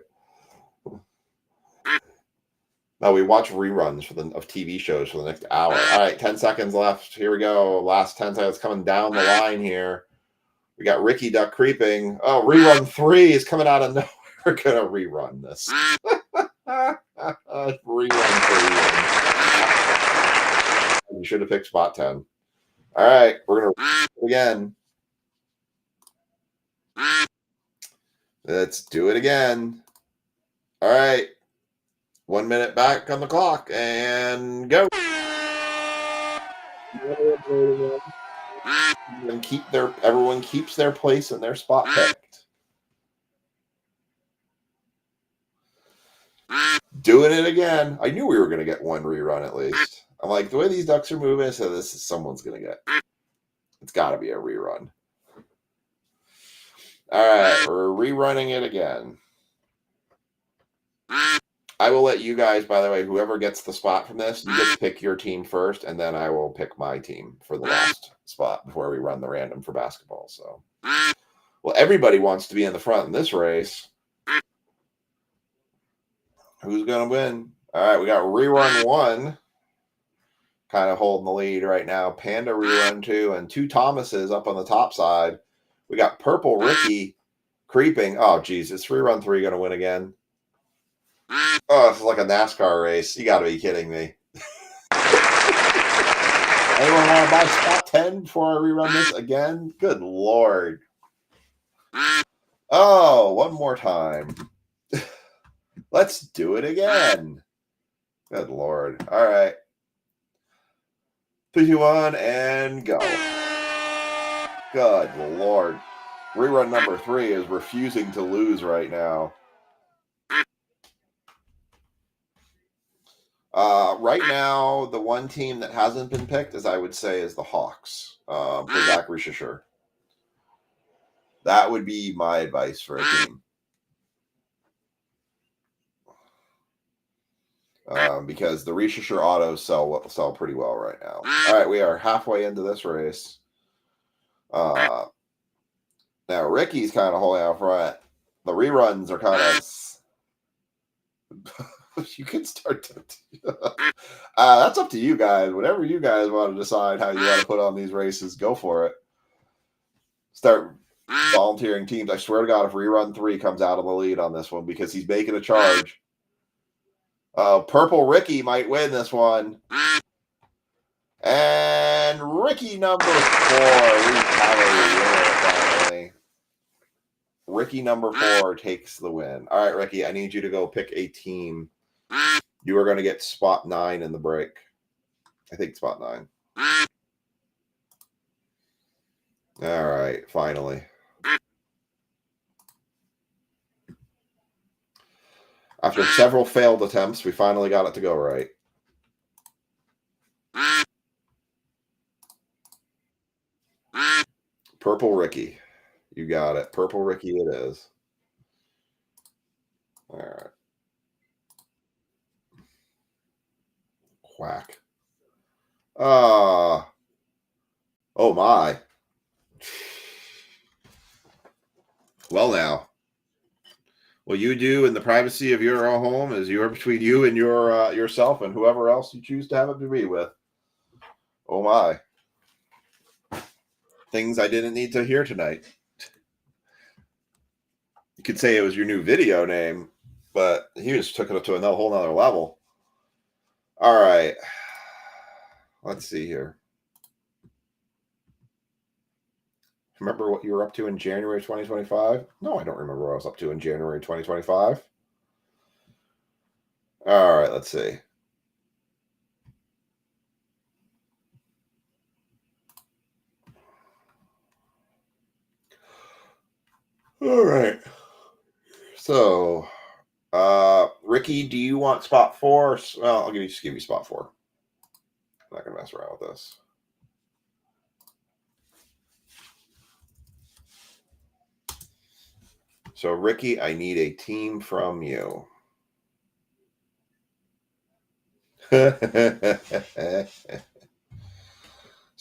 Speaker 1: No, we watch reruns of TV shows for the next hour. All right, 10 seconds left. Here we go. Last 10 seconds coming down the line here. We got Ricky Duck creeping. Oh, rerun 3 is coming out of nowhere. We're going to rerun this. Rerun 3. You should have picked spot 10. All right, we're going to do it again. Let's do it again. All right. 1 minute back on the clock and go. And everyone keeps their place in their spot picked. Doing it again. I knew we were going to get one rerun at least. I'm like, the way these ducks are moving, so this is someone's going to get. It's got to be a rerun. All right, we're rerunning it again. I will let you guys, by the way, whoever gets the spot from this, you get to pick your team first, and then I will pick my team for the last spot before we run the random for basketball. So, well, everybody wants to be in the front in this race. Who's going to win? All right, we got rerun 1, kind of holding the lead right now. Panda rerun 2, and 2 Thomases up on the top side. We got Purple Ricky creeping. Oh, geez, is rerun 3 going to win again? Oh, it's like a NASCAR race. You got to be kidding me. Anyone want to buy spot 10 before I rerun this again? Good Lord. Oh, one more time. Let's do it again. Good Lord. All right. 3, 2, 1, and go. Good Lord. Rerun number 3 is refusing to lose right now. Right now, the one team that hasn't been picked, as I would say, is the Hawks for Zach Rishisher. That would be my advice for a team. Because the Rishisher autos sell pretty well right now. All right, we are halfway into this race. Now, Ricky's kind of holding out front. The reruns are kind of... You can start to... that's up to you guys. Whatever you guys want to decide how you want to put on these races, go for it. Start volunteering teams. I swear to God, if rerun 3 comes out of the lead on this one because he's making a charge. Purple Ricky might win this one. And Ricky number 4. Finally. Ricky number 4 takes the win. All right, Ricky, I need you to go pick a team. You are going to get spot 9 in the break. I think spot 9. All right, finally. After several failed attempts, we finally got it to go right. Purple Ricky. You got it. Purple Ricky it is. All right. Quack. Oh my. Well now. What you do in the privacy of your own home is between you and your yourself and whoever else you choose to have it to be with. Oh my. Things I didn't need to hear tonight. You could say it was your new video name, but he just took it up to a whole nother level. All right. Let's see here. Remember what you were up to in January 2025? No, I don't remember what I was up to in January 2025. All right, let's see. All right. So, Ricky, do you want spot 4? Well, I'll just give you spot 4. I'm not going to mess around with this. So, Ricky, I need a team from you. So,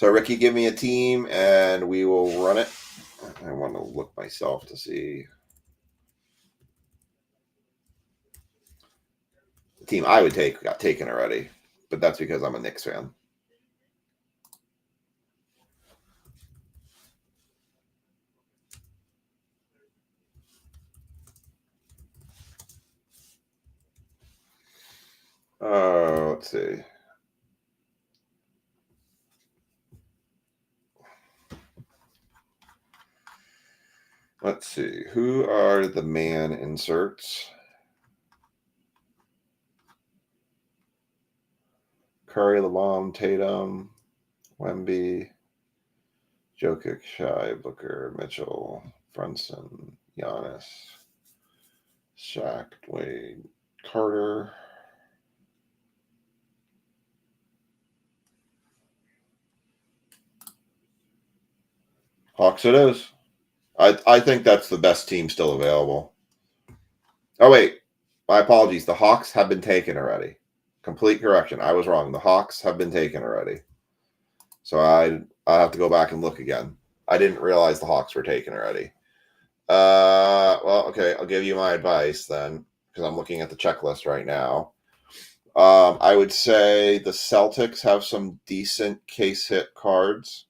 Speaker 1: Ricky, give me a team and we will run it. I want to look myself to see. The team I would take got taken already, but that's because I'm a Knicks fan. Let's see. Let's see. Who are the man inserts? Curry, LeBron, Tatum, Wemby, Jokic, Shai, Booker, Mitchell, Brunson, Giannis, Shaq, Dwayne, Carter. Hawks it is. I think that's the best team still available. Oh, wait. My apologies. The Hawks have been taken already. Complete correction. I was wrong. The Hawks have been taken already. So I have to go back and look again. I didn't realize the Hawks were taken already. Well, okay. I'll give you my advice then, because I'm looking at the checklist right now. I would say the Celtics have some decent case hit cards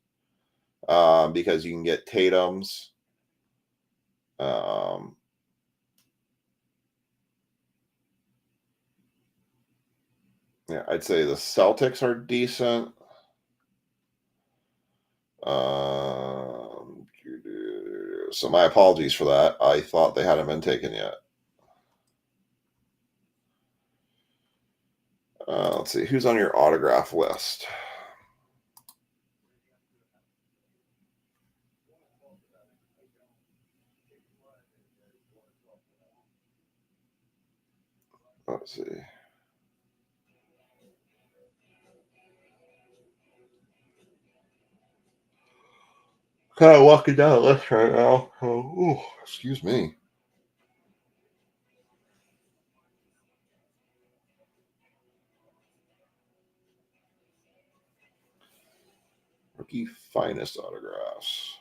Speaker 1: because you can get Tatum's. Yeah, I'd say the Celtics are decent. So my apologies for that. I thought they hadn't been taken yet. Let's see. Who's on your autograph list? Let's see. Kind of walking down the list right now. Oh, excuse me. Rookie finest autographs.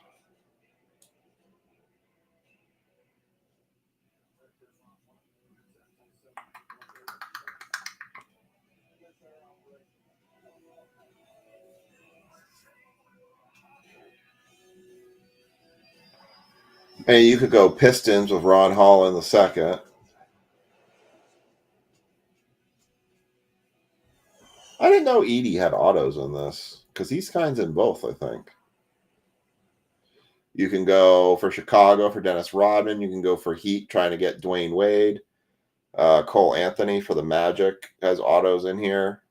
Speaker 1: Hey, you could go Pistons with Ron Hall in the second. I didn't know Edie had autos in this because he's kinds in both, I think. You can go for Chicago for Dennis Rodman. You can go for Heat trying to get Dwayne Wade. Cole Anthony for the Magic has autos in here.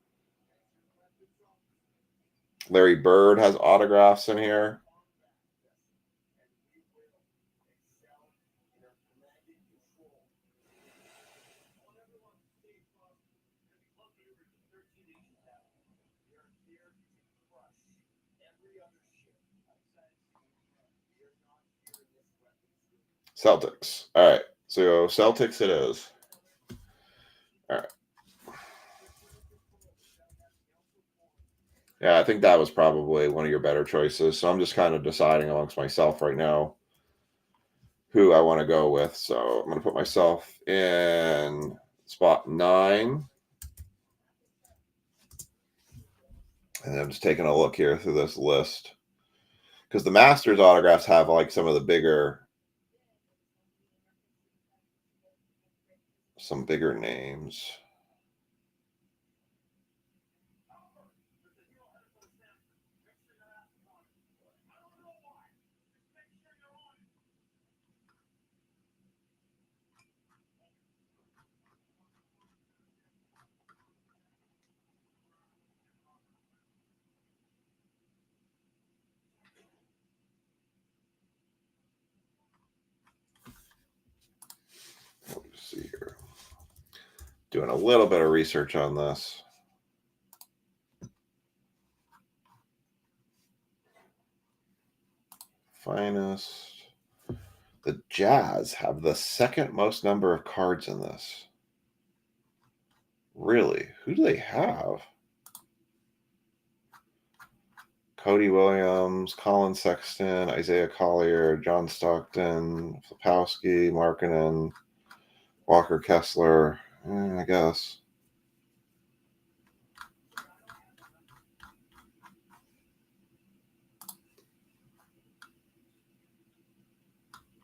Speaker 1: Larry Bird has autographs in here. Celtics. All right. So Celtics it is. All right. Yeah, I think that was probably one of your better choices. So I'm just kind of deciding amongst myself right now who I want to go with. So I'm going to put myself in spot 9. And I'm just taking a look here through this list. Because the Masters autographs have like some bigger names. Let me see here. Doing a little bit of research on this. Finest. The Jazz have the second most number of cards in this. Really? Who do they have? Cody Williams, Colin Sexton, Isaiah Collier, John Stockton, Flapowski, Markkanen, Walker Kessler. I guess.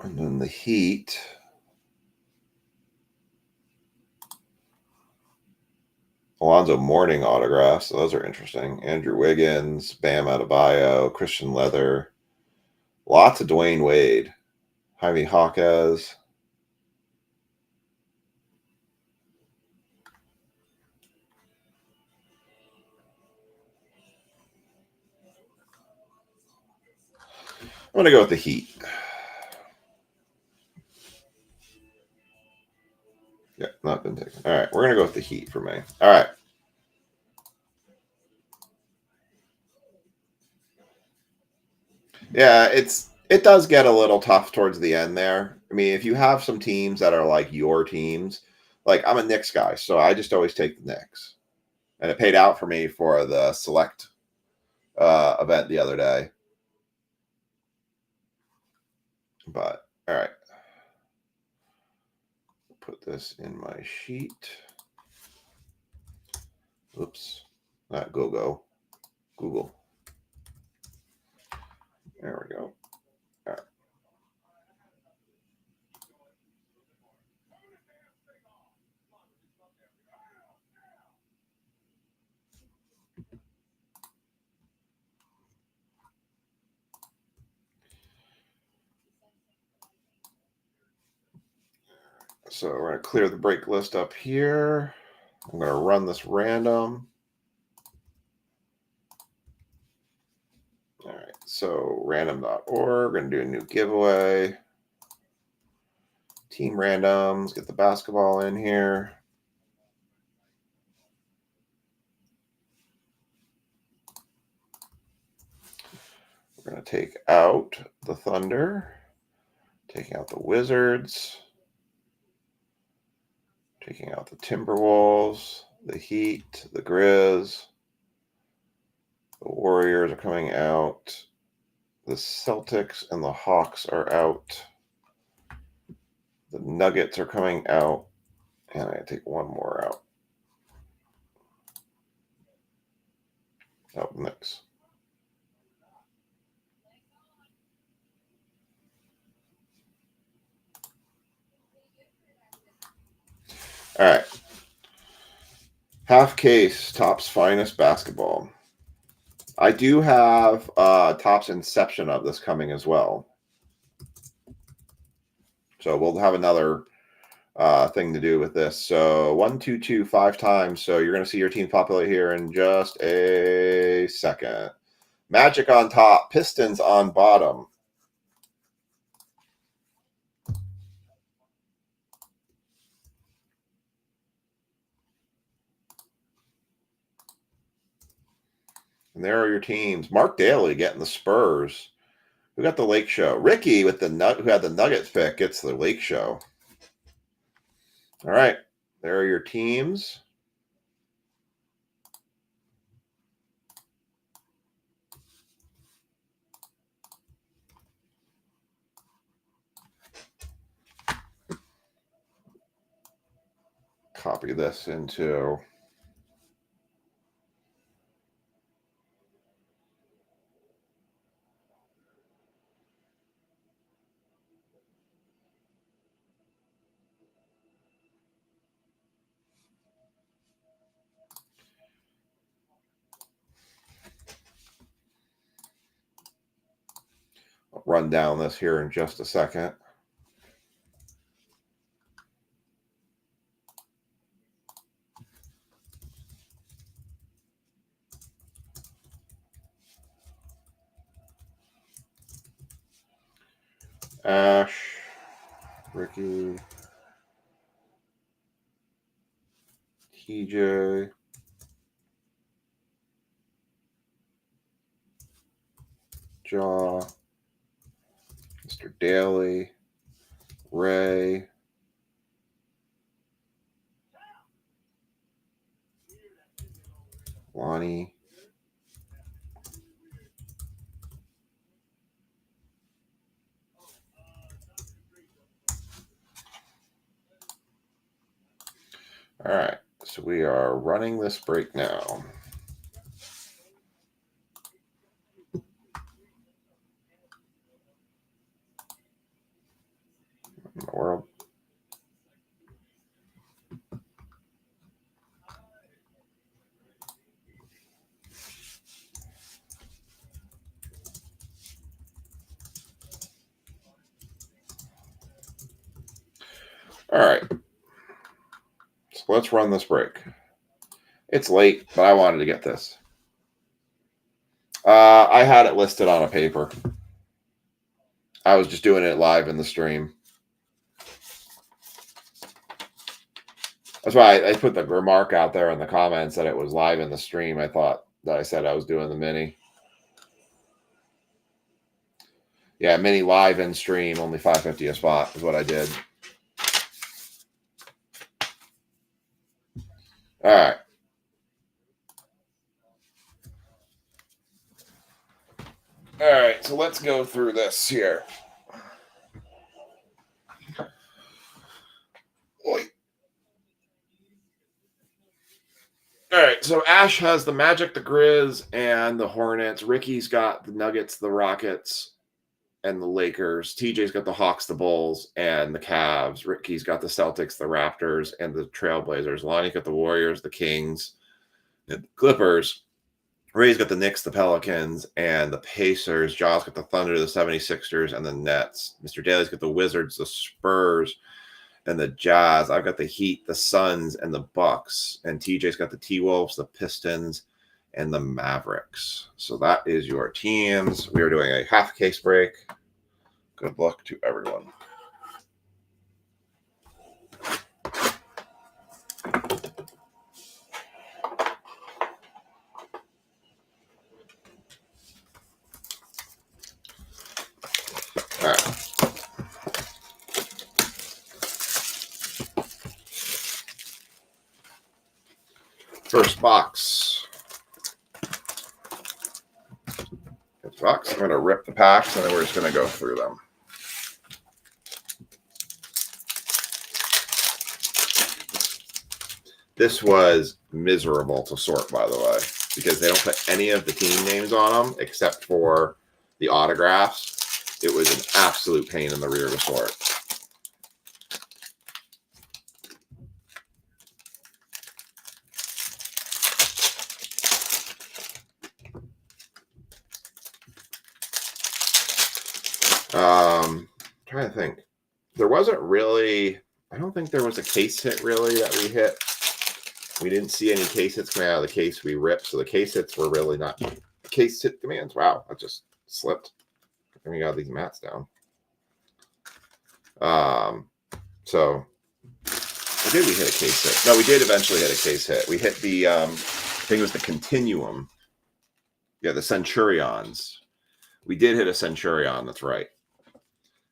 Speaker 1: And then the Heat. Alonzo Mourning autographs. So those are interesting. Andrew Wiggins, Bam Adebayo, Christian Leather. Lots of Dwayne Wade. Jaime Jaquez. I'm going to go with the Heat. Yeah, not been taken. All right, we're going to go with the Heat for me. All right. Yeah, it does get a little tough towards the end there. I mean, if you have some teams that are like your teams, like I'm a Knicks guy, so I just always take the Knicks. And it paid out for me for the select event the other day. But all right. Put this in my sheet. Oops. Not Google. There we go. All right. So we're going to clear the break list up here. I'm going to run this random. All right, so random.org, we're going to do a new giveaway. Team randoms, get the basketball in here. We're going to take out the Thunder, taking out the Wizards, taking out the Timberwolves, the Heat, the Grizz. The Warriors are coming out. The Celtics and the Hawks are out. The Nuggets are coming out. And I take one more out. Up next. All right. Half case, Topps Finest Basketball. I do have Topps Inception of this coming as well. So we'll have another thing to do with this. So 1, 2, 2, 5 times. So you're going to see your team populate here in just a second. Magic on top, Pistons on bottom. And there are your teams. Mark Daly getting the Spurs. Who got the Lake Show? Ricky with the who had the Nuggets pick gets the Lake Show. All right, there are your teams. Copy this into I'll run down this here in just a second. Ash, Ricky, TJ, Jaw, Mr. Daly, Ray. Lonnie. All right, so we are running this break now. In the world. All right, so let's run this break. It's late, but I wanted to get this. I had it listed on a paper. I was just doing it live in the stream. That's why I put the remark out there in the comments that it was live in the stream. I thought that I said I was doing the mini. Yeah, mini live in stream, only $5.50 a spot is what I did. All right. All right, so let's go through this here. Oy. All right, so Ash has the Magic, the Grizz, and the Hornets. Ricky's got the Nuggets, the Rockets, and the Lakers. TJ's got the Hawks, the Bulls, and the Cavs. Ricky's got the Celtics, the Raptors, and the Trailblazers. Lonnie's got the Warriors, the Kings, the Clippers. Ray's got the Knicks, the Pelicans, and the Pacers. Jaw's got the Thunder, the 76ers, and the Nets. Mr. Daly's got the Wizards, the Spurs, and the Jazz. I've got the Heat, the Suns, and the Bucks. And TJ's got the T-Wolves, the Pistons, and the Mavericks. So that is your teams. We are doing a half case break. Good luck to everyone. All right. First box. First box. I'm going to rip the packs and then we're just going to go through them. This was miserable to sort, by the way, because they don't put any of the team names on them except for the autographs. It was an absolute pain in the rear to sort. Trying to think. There wasn't really, I don't think there was a case hit really that we hit. We didn't see any case hits coming out of the case we ripped, so the case hits were really not case hit demands. Wow, that just slipped. And we got these mats down. So did we hit a case hit? No, we did eventually hit a case hit. We hit the I think it was the Continuum. Yeah, the Centurions. We did hit a Centurion, that's right.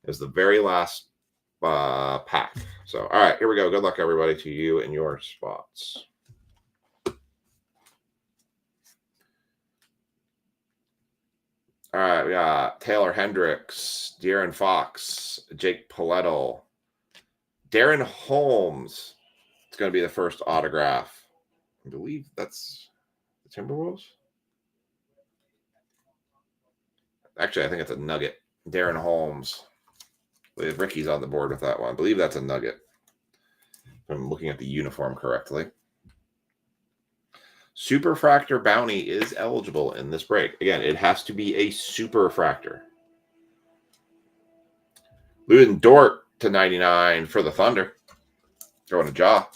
Speaker 1: It was the very last pack. So, all right, here we go. Good luck, everybody, to you and your spots. All right, we got Taylor Hendricks, De'Aaron Fox, Jake Paletto, Darren Holmes. It's going to be the first autograph. I believe that's the Timberwolves. Actually, I think it's a Nugget. Darren Holmes. I believe Ricky's on the board with that one. I believe that's a Nugget. If I'm looking at the uniform correctly. Superfractor Bounty is eligible in this break. Again, it has to be a Superfractor. Luden Dort to 99 for the Thunder. Going to Jaw.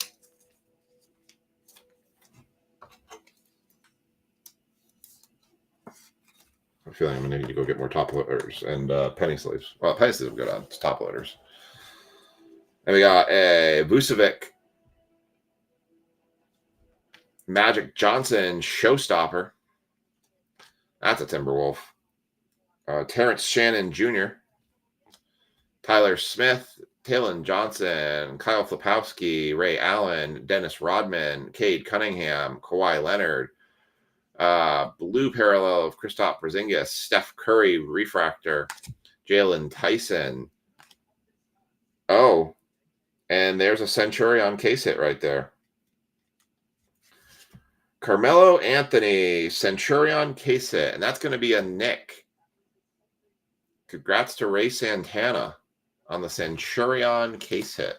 Speaker 1: I'm feeling I'm going to need to go get more top loaders and penny sleeves. Well, penny sleeves will go down. It's top loaders. And we got a Vucevic, Magic Johnson, Showstopper. That's a Timberwolf. Terrence Shannon Jr., Tyler Smith, Talon Johnson, Kyle Flapowski, Ray Allen, Dennis Rodman, Cade Cunningham, Kawhi Leonard, blue parallel of Kristaps Porzingis, Steph Curry refractor, Jalen Tyson. Oh, and there's a Centurion case hit right there. Carmelo Anthony, Centurion case hit, and that's going to be a Nick. Congrats to Ray Santana on the Centurion case hit.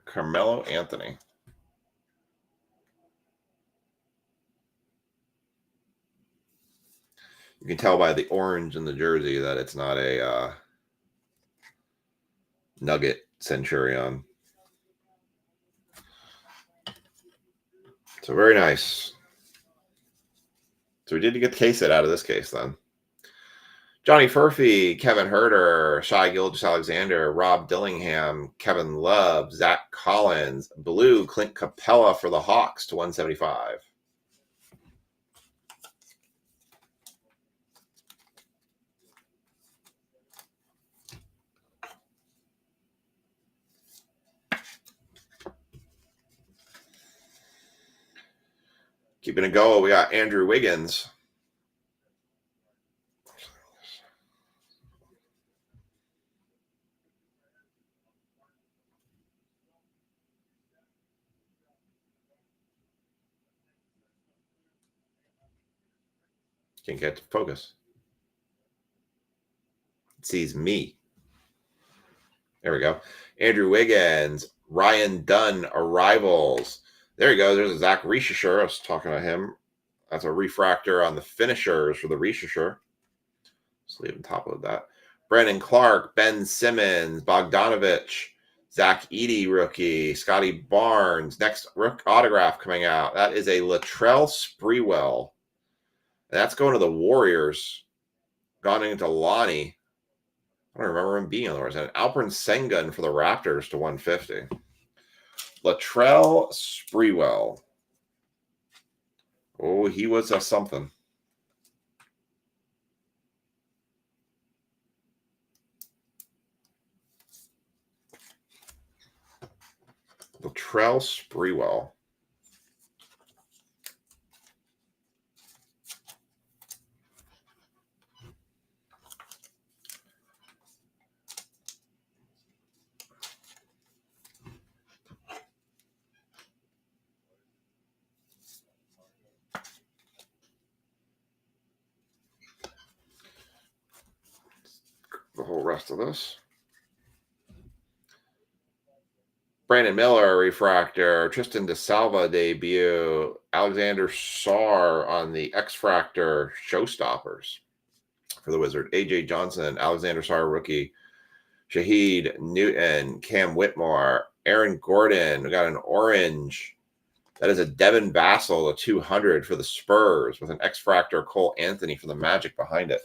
Speaker 1: Carmelo Anthony. You can tell by the orange in the jersey that it's not a Nugget Centurion. So very nice. So we did get the case hit out of this case then. Johnny Furphy, Kevin Herter, Shai Gilgeous-Alexander, Rob Dillingham, Kevin Love, Zach Collins, blue Clint Capella for the Hawks to 175. Keeping it going, we got Andrew Wiggins. Can't get to focus. It sees me. There we go. Andrew Wiggins, Ryan Dunn, Arrivals. There you go. There's a Zach Rischischer. I was talking about him. That's a refractor on the finishers for the Rischischer. Just leave on top of that. Brandon Clark, Ben Simmons, Bogdanovich, Zach Edey rookie, Scotty Barnes. Next autograph coming out. That is a Latrell Sprewell. And that's going to the Warriors. Gone into Lonnie. I don't remember him being on the Warriors. And Alperen Sengun for the Raptors to 150. Latrell Sprewell. Oh, he was a something. Latrell Sprewell. The whole rest of this. Brandon Miller, refractor. Tristan DeSalva debut. Alexander Sarr on the X-Fractor Showstoppers for the Wizard. AJ Johnson, Alexander Sarr rookie. Shahid Newton, Cam Whitmore, Aaron Gordon. We got an orange. That is a Devin Vassell, a 200 for the Spurs with an X-Fractor Cole Anthony for the Magic behind it.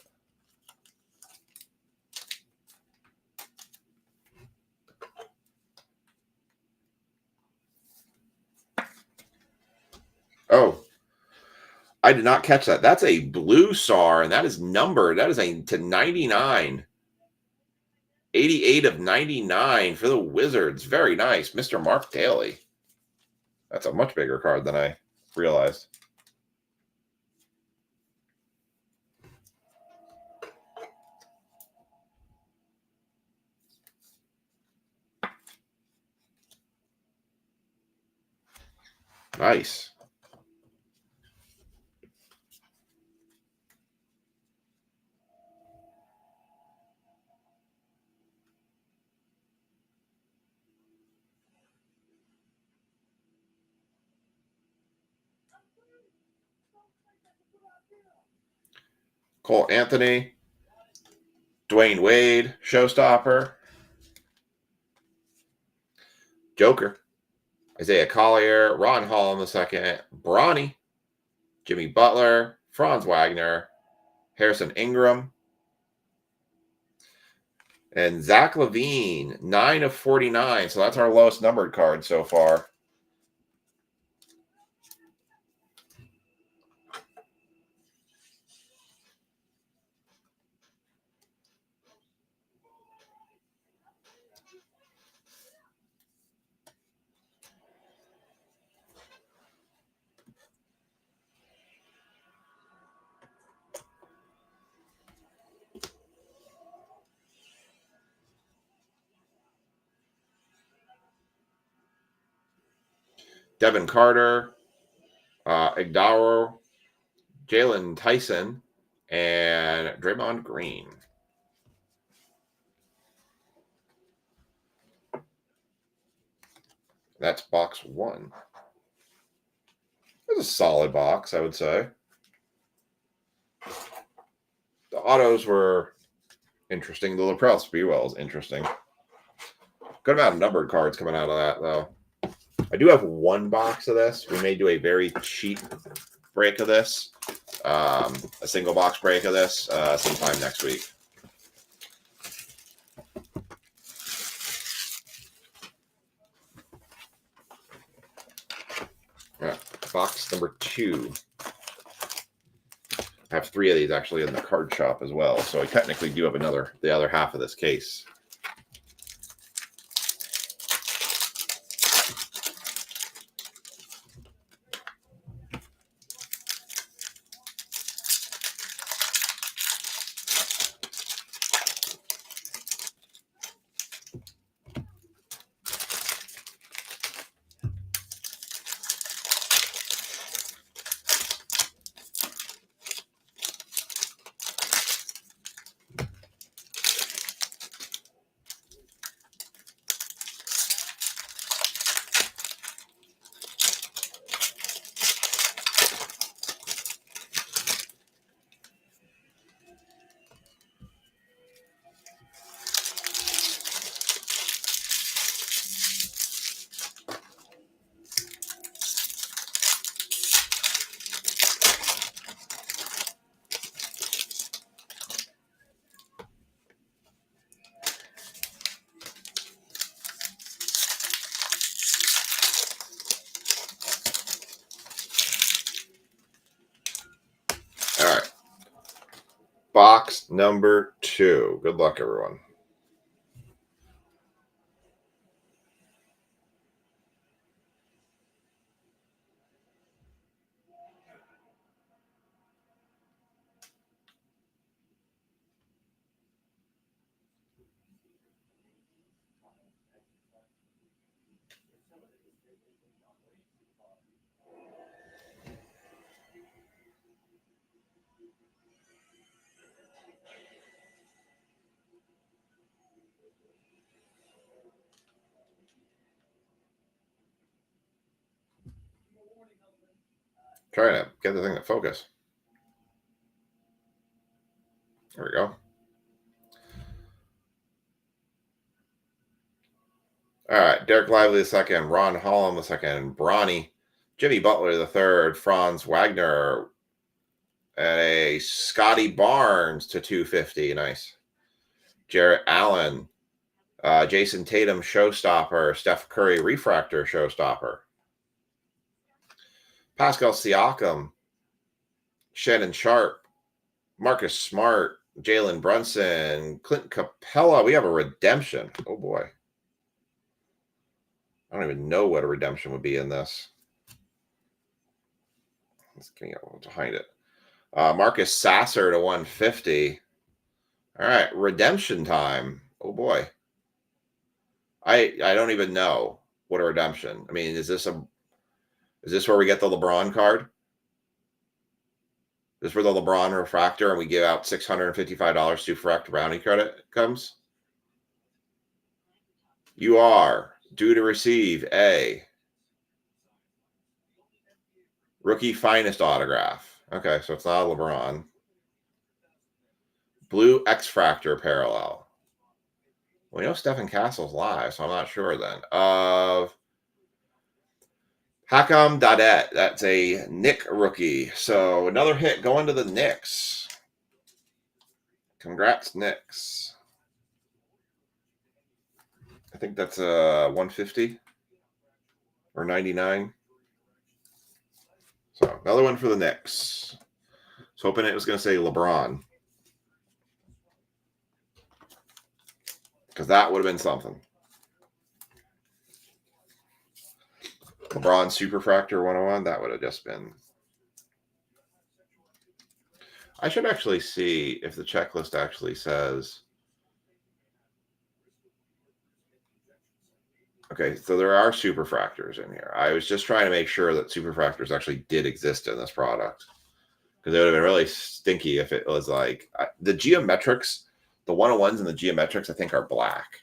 Speaker 1: Oh, I did not catch that. That's a blue SAR, and that is numbered. That is a to 99. 88 of 99 for the Wizards. Very nice. Mr. Mark Daly. That's a much bigger card than I realized. Nice. Cole Anthony, Dwayne Wade, Showstopper, Joker, Isaiah Collier, Ron Hall in the second, Bronny, Jimmy Butler, Franz Wagner, Harrison Ingram, and Zach LaVine, 9 of 49. So that's our lowest numbered card so far. Devin Carter, Igdaro, Jalen Tyson, and Draymond Green. That's box 1. It's a solid box, I would say. The autos were interesting. The Laprelle Sprewell is interesting. Good amount of numbered cards coming out of that, though. I do have one box of this. We may do a very cheap break of this. A single box break of this sometime next week. All right, box number 2. I have 3 of these actually in the card shop as well, so I technically do have the other half of this case. All right. Box number 2. Good luck, everyone. Trying to get the thing to focus. There we go. All right. Derek Lively II, Ron Holland II, Bronny, Jimmy Butler III, Franz Wagner, and a Scotty Barnes to 250. Nice. Jarrett Allen, Jason Tatum showstopper, Steph Curry refractor showstopper, Pascal Siakam, Shannon Sharp, Marcus Smart, Jalen Brunson, Clint Capella. We have a redemption. Oh boy. I don't even know what a redemption would be in this. Let's get behind it. Marcus Sasser to 150. All right, redemption time. Oh boy. I don't even know what a redemption. I mean, is this where we get the LeBron card? Is this where the LeBron refractor and we give out $655 to Frecht Brownie credit comes? You are due to receive a rookie finest autograph. Okay, so it's not a LeBron. Blue X-Fractor parallel. Well, you know Stephen Castle's live, so I'm not sure then. Of Hakam Dadet. That's a Knick rookie. So another hit going to the Knicks. Congrats, Knicks. I think that's a 150 or 99. So another one for the Knicks. I was hoping it was going to say LeBron, because that would have been something. LeBron Superfractor 101, that would have just been. I should actually see if the checklist actually says Okay, so there are superfractors in here. I was just trying to make sure that superfractors actually did exist in this product, because it would have been really stinky if it was like the geometrics, the 101s and the geometrics, I think are black.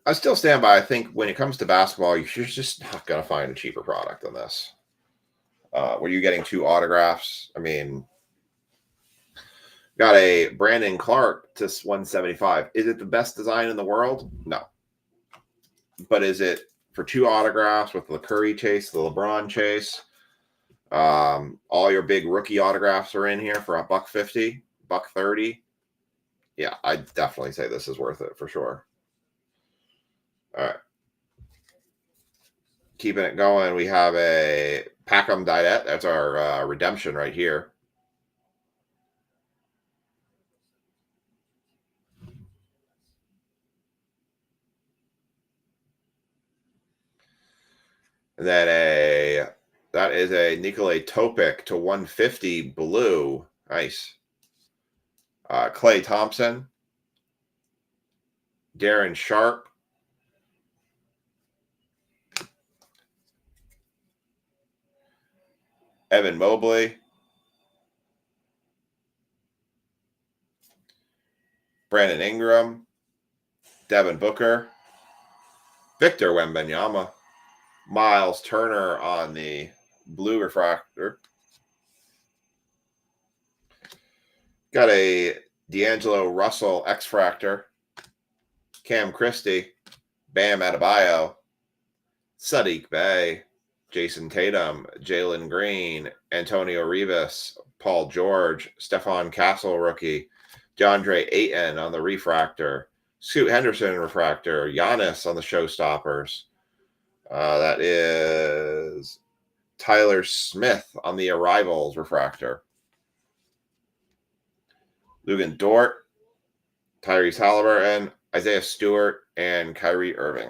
Speaker 1: I still stand by. I think when it comes to basketball, you're just not going to find a cheaper product than this. Were you getting 2 autographs? I mean, got a Brandon Clark to 175. Is it the best design in the world? No. But is it for 2 autographs with the Curry chase, the LeBron chase? All your big rookie autographs are in here for $150, $130. Yeah, I'd definitely say this is worth it for sure. All right. Keeping it going, we have a Packham Diet. That's our redemption right here. And then that is a Nikolai Topic to 150 blue. Nice. Klay Thompson. Darren Sharp. Evan Mobley. Brandon Ingram. Devin Booker. Victor Wembanyama. Miles Turner on the blue refractor. Got a D'Angelo Russell X-Fractor. Cam Christie. Bam Adebayo. Sadiq Bey. Jason Tatum. Jalen Green. Antonio Rivas. Paul George. Stephon Castle rookie. DeAndre Ayton on the refractor. Scoot Henderson refractor. Giannis on the showstoppers. That is Tyler Smith on the arrivals refractor. Lugan Dort, Tyrese Halliburton, Isaiah Stewart, and Kyrie Irving.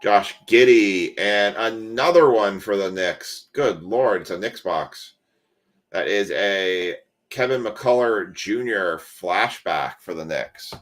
Speaker 1: Josh Giddey, and another one for the Knicks. Good Lord, it's a Knicks box. That is a Kevin McCullough Jr. flashback for the Knicks.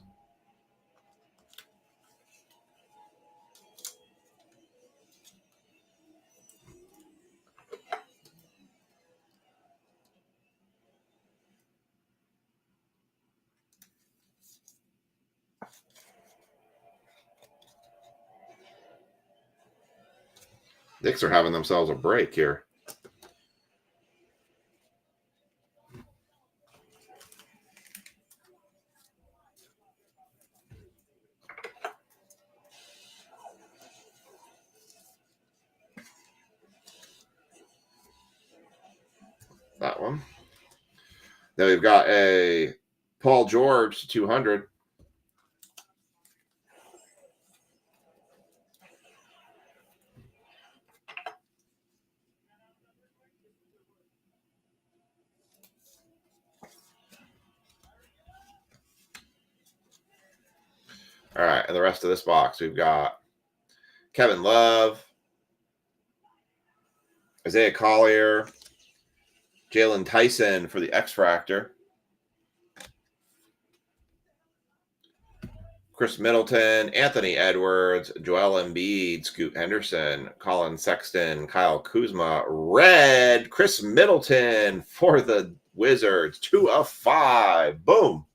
Speaker 1: Knicks are having themselves a break here. That one. Then we've got a Paul George 200. All right, and the rest of this box, we've got Kevin Love, Isaiah Collier, Jalen Tyson for the X-Fractor, Chris Middleton, Anthony Edwards, Joel Embiid, Scoot Henderson, Colin Sexton, Kyle Kuzma, red, Chris Middleton for the Wizards, 2 of 5. Boom.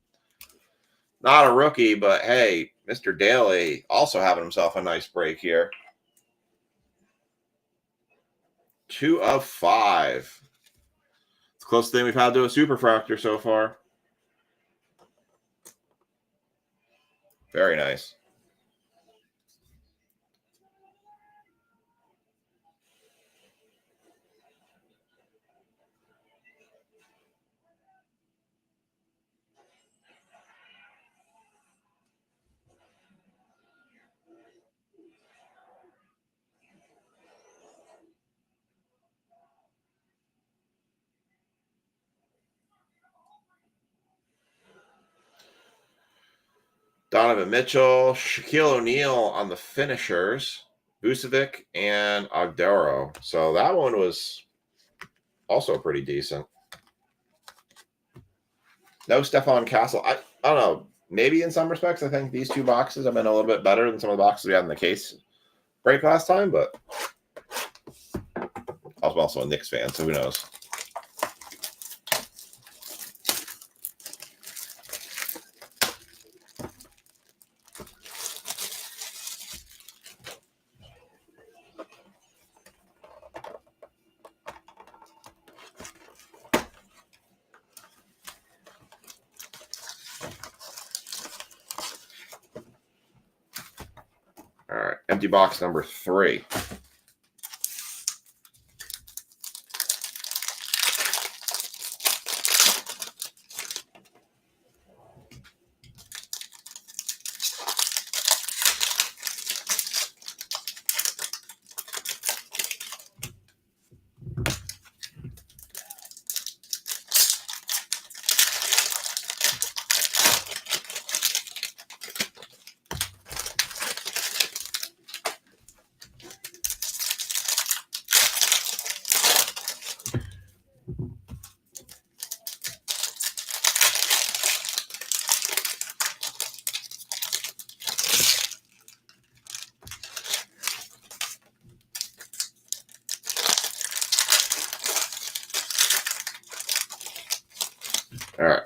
Speaker 1: Not a rookie, but hey, Mr. Daly also having himself a nice break here. 2 of 5. It's the closest thing we've had to a superfractor so far. Very nice. Donovan Mitchell, Shaquille O'Neal on the finishers, Vucevic, and Agdero. So that one was also pretty decent. No Stephon Castle. I don't know. Maybe in some respects, I think these two boxes have been a little bit better than some of the boxes we had in the case break last time, but I'm also a Knicks fan, so who knows? All right, empty box number 3. All right.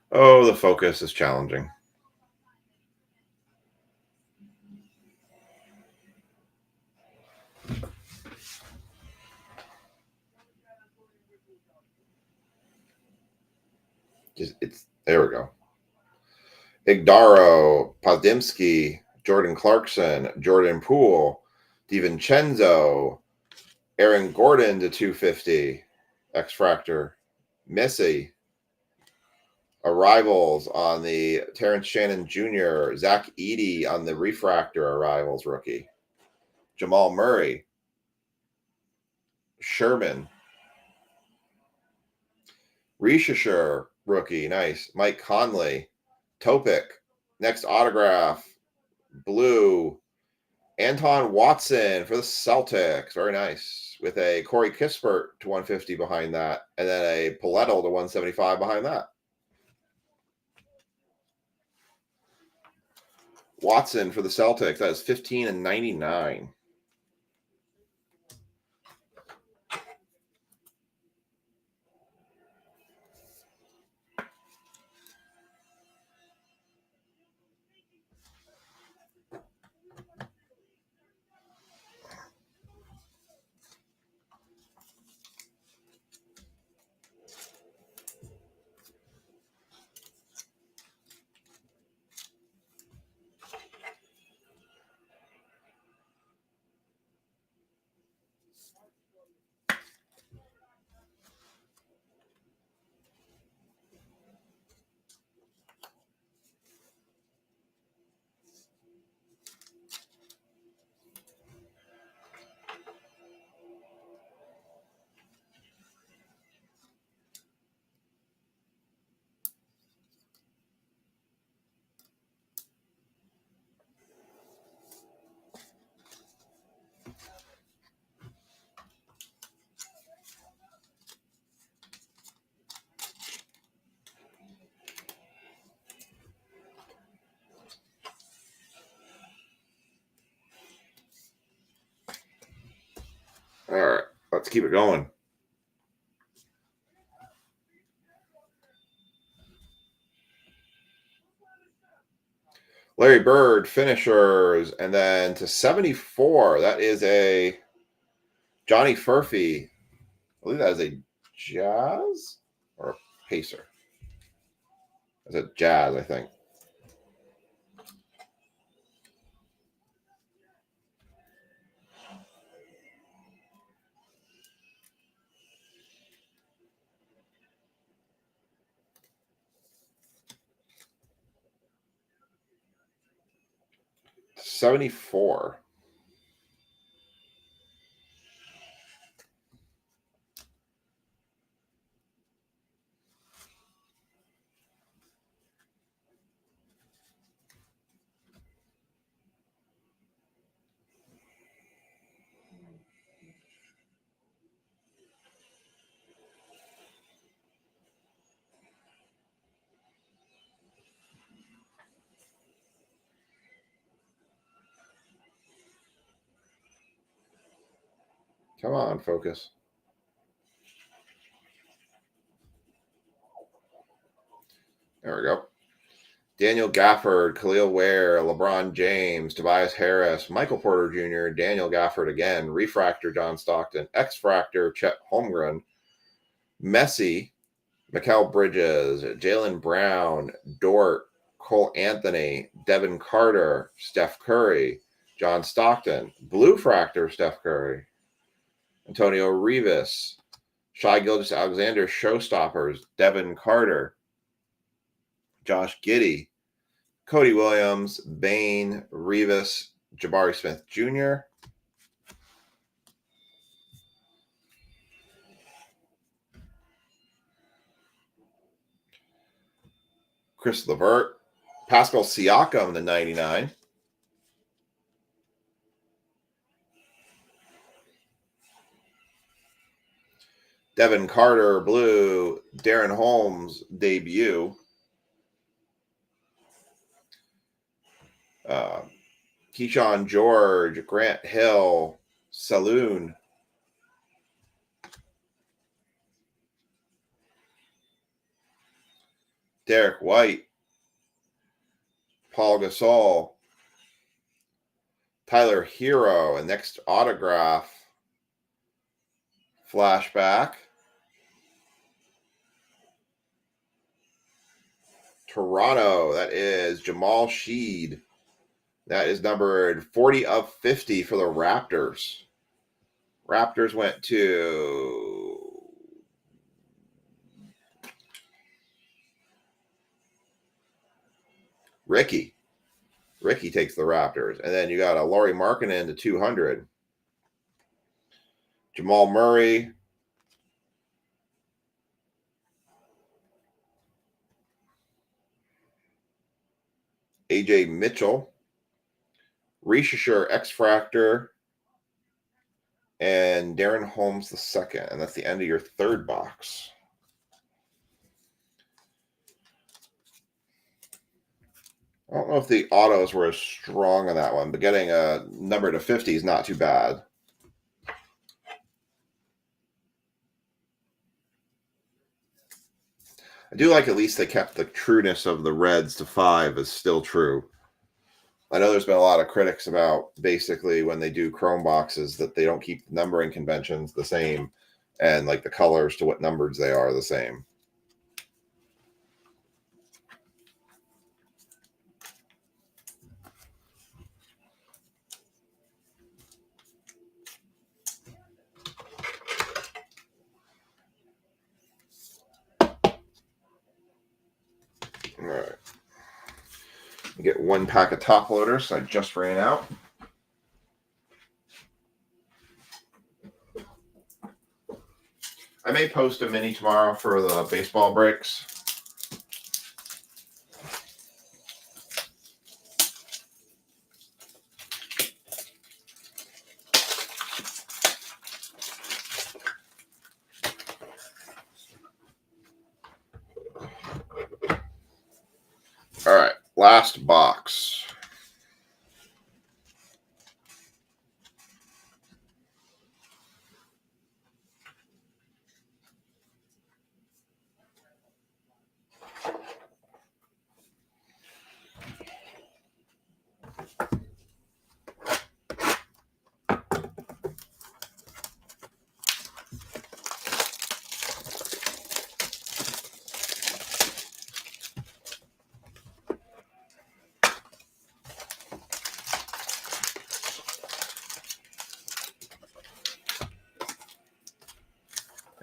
Speaker 1: Oh, the focus is challenging. There we go. Igdaro, Podziemski, Jordan Clarkson, Jordan Poole, DiVincenzo, Aaron Gordon to 250, X-Fractor, Missy, Arrivals on the Terrence Shannon Jr., Zach Edey on the Refractor Arrivals rookie, Jamal Murray, Sherman, Rishisher rookie, nice, Mike Conley, Topic, next autograph, blue, Anton Watson for the Celtics, very nice, with a Corey Kispert to 150 behind that, and then a Paletto to 175 behind that. Watson for the Celtics, that is 15 and 99. All right, let's keep it going. Larry Bird, finishers, and then to 74, that is a Johnny Furphy, believe that is a Jazz or a Pacer. It's a Jazz, I think. $74. Come on, focus. There we go. Daniel Gafford, Khalil Ware, LeBron James, Tobias Harris, Michael Porter Jr., Daniel Gafford again, Refractor John Stockton, X-Fractor Chet Holmgren, Messi, Mikal Bridges, Jaylen Brown, Dort, Cole Anthony, Devin Carter, Steph Curry, John Stockton, Blue Fractor Steph Curry, Antonio Rivas, Shai Gilgeous-Alexander, Showstoppers, Devin Carter, Josh Giddey, Cody Williams, Bain, Rivas, Jabari Smith Jr., Chris Levert, Pascal Siakam, the 99. Devin Carter, blue. Darren Holmes, debut. Keyshawn George, Grant Hill, Saloon. Derek White, Paul Gasol, Tyler Hero, and next autograph, flashback. Toronto, that is Jamal Sheed. That is numbered 40 of 50 for the Raptors. Raptors went to Ricky. Ricky takes the Raptors. And then you got a Lauri Markkanen to 200. Jamal Murray. AJ Mitchell. Rishisher X-Fractor. And Darren Holmes the second. And that's the end of your third box. I don't know if the autos were as strong on that one, but getting a number to 50 is not too bad. I do like at least they kept the trueness of the reds to 5 is still true. I know there's been a lot of critics about basically when they do chrome boxes that they don't keep the numbering conventions the same and like the colors to what numbers they are the same. All right. Get one pack of top loaders. I just ran out. I may post a mini tomorrow for the baseball breaks. All right, last box.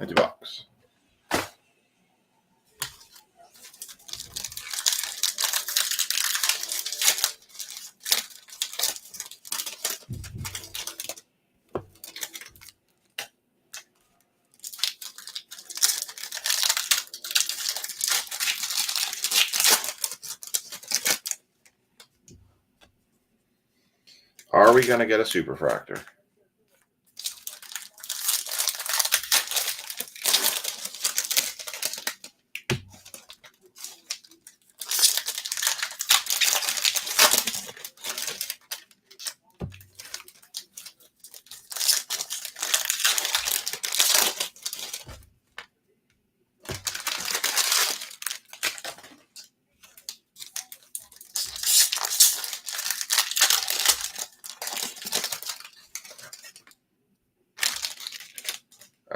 Speaker 1: $50. Are we going to get a superfractor?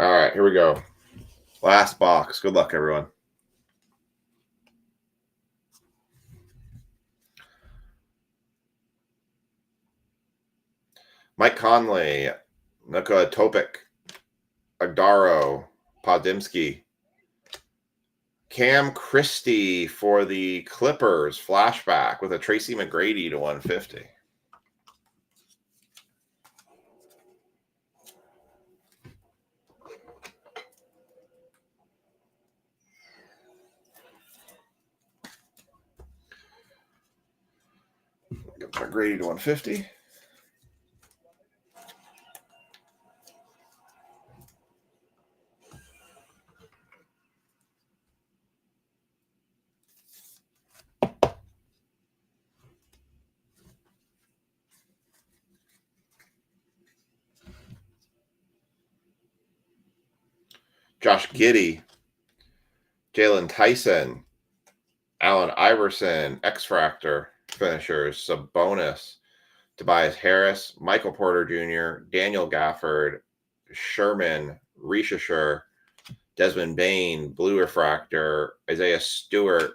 Speaker 1: All right, here we go. Last box. Good luck, everyone. Mike Conley, Nuka Topic, Agdaro, Podimski, Cam Christie for the Clippers, flashback with a Tracy McGrady to 150. McGrady to 150. Josh Giddey, Jalen Tyson, Allen Iverson, X-Fractor finishers, Sabonis, Tobias Harris, Michael Porter Jr., Daniel Gafford, Sherman, Risha, Desmond Bain, Blue Refractor, Isaiah Stewart,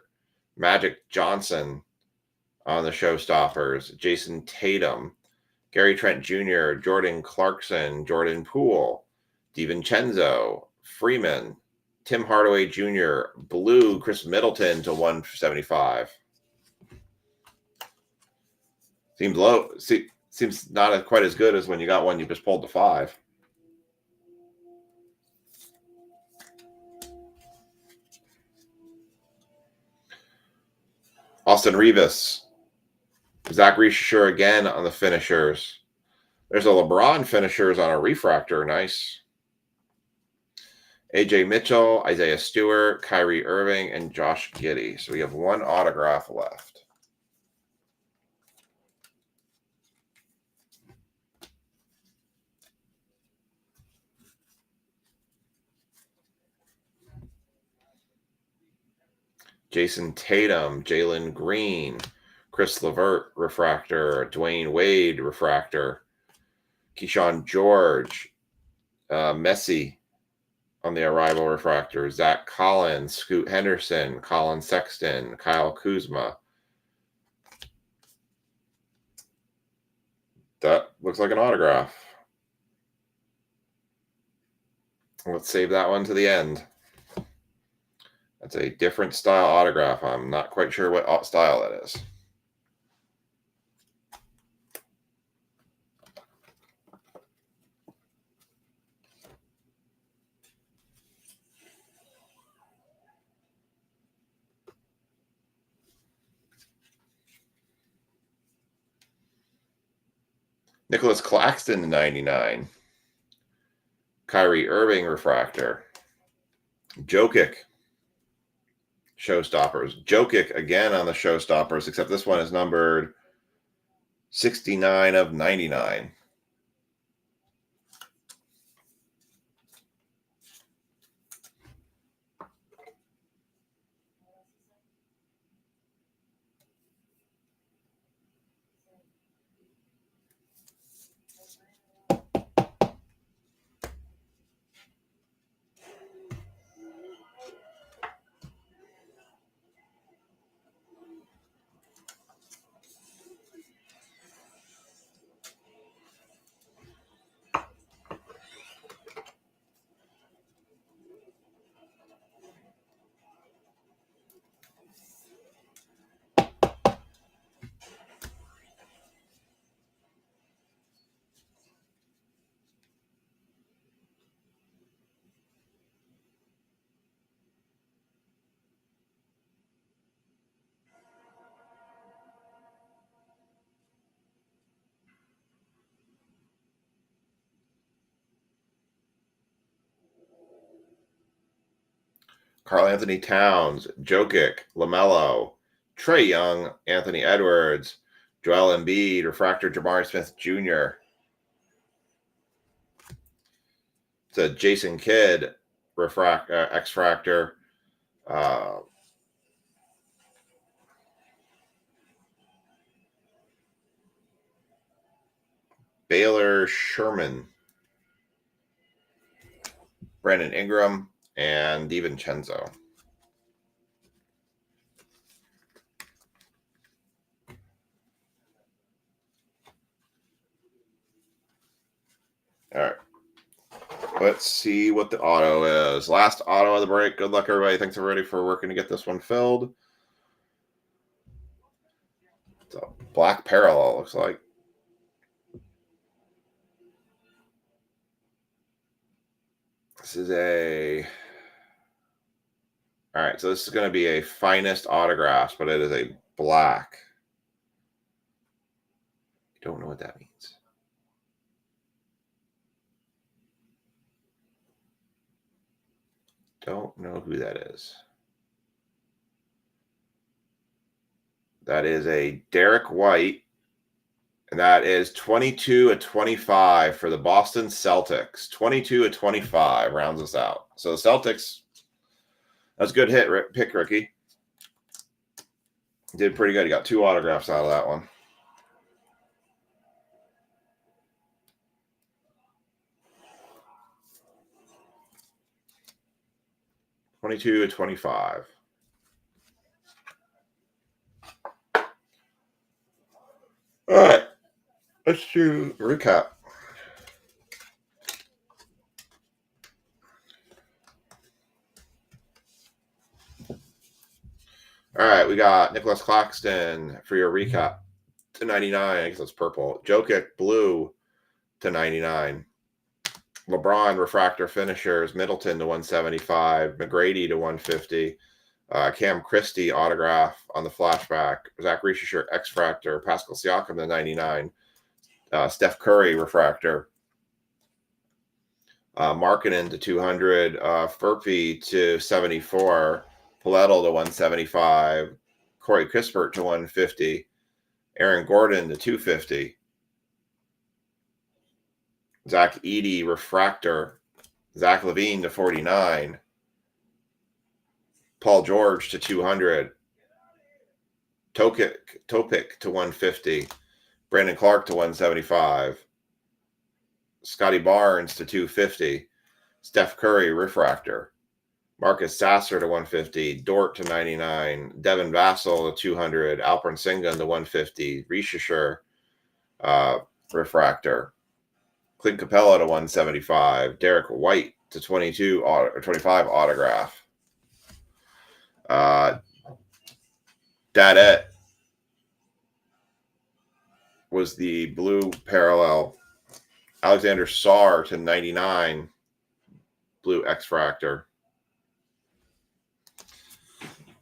Speaker 1: Magic Johnson on the Showstoppers, Jason Tatum, Gary Trent Jr., Jordan Clarkson, Jordan Poole, DiVincenzo, Freeman, Tim Hardaway Jr., Blue, Chris Middleton to 175. Seems low. Seems not quite as good as when you got one you just pulled to 5. Austin Rivas, Zach Risher again on the finishers. There's a LeBron finishers on a refractor. Nice. AJ Mitchell, Isaiah Stewart, Kyrie Irving, and Josh Giddey. So we have one autograph left. Jason Tatum, Jalen Green, Chris LeVert, refractor, Dwayne Wade, refractor, Keyshawn George, Messi on the arrival refractor, Zach Collins, Scoot Henderson, Colin Sexton, Kyle Kuzma. That looks like an autograph. Let's save that one to the end. That's a different style autograph. I'm not quite sure what style that is. Nicholas Claxton, 99. Kyrie Irving, refractor. Jokic, Showstoppers. Jokic again on the Showstoppers, except this one is numbered 69 of 99. Karl Anthony Towns, Jokic, LaMelo, Trae Young, Anthony Edwards, Joel Embiid, refractor Jabari Smith Jr. It's a Jason Kidd X-Fractor. Baylor Sherman, Brandon Ingram, and DiVincenzo. All right. Let's see what the auto is. Last auto of the break. Good luck, everybody. Thanks for ready for working to get this one filled. It's a black parallel, looks like. This is a... All right, so this is going to be a finest autographs, but it is a black. Don't know what that means. Don't know who that is. That is a Derek White, and that is 22/25 for the Boston Celtics. 22/25 rounds us out. So the Celtics, that's a good pick, Ricky. Did pretty good. He got 2 autographs out of that one. $22/25. All right, let's do a recap. All right, we got Nicholas Claxton for your recap /99. I guess that's purple. Jokic blue /99. LeBron refractor finishers, Middleton /175, McGrady /150, Cam Christie autograph on the flashback, Zach Riescher X-Fractor, Pascal Siakam /99, Steph Curry refractor, Markkanen /200, Furphy /74, Paletto /175, Corey Kispert /150, Aaron Gordon /250. Zach Edey refractor, Zach LaVine /49, Paul George /200, Topic /150, Brandon Clark /175, Scotty Barnes /250, Steph Curry refractor, Marcus Sasser /150, Dort /99, Devin Vassell /200, Alperen Sengun /150, Riescher refractor, Clint Capella /175, Derek White /25 autograph. Dadette was the blue parallel. Alexander Sarr /99, blue X-Fractor.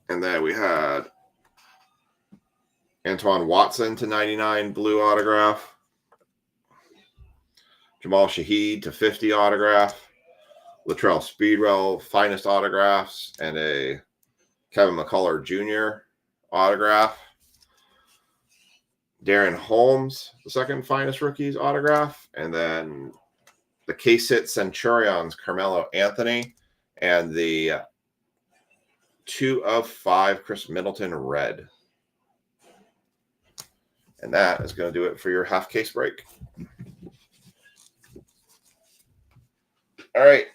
Speaker 1: And then we had Antoine Watson /99, blue autograph. Jamal Shaheed /50 autograph. Latrell Speedwell finest autographs, and a Kevin McCullough Jr. autograph. Darren Holmes, the second finest rookies autograph. And then the K-Sit Centurions, Carmelo Anthony, and the 2/5 Chris Middleton red. And that is going to do it for your half case break. All right.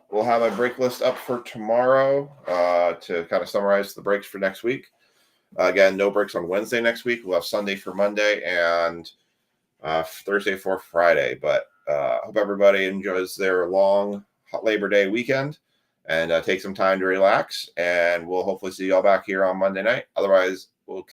Speaker 1: We'll have a break list up for tomorrow to kind of summarize the breaks for next week. Again, no breaks on Wednesday next week. We'll have Sunday for Monday and Thursday for Friday. But hope everybody enjoys their long Labor Day weekend and take some time to relax. And we'll hopefully see you all back here on Monday night. Otherwise, we'll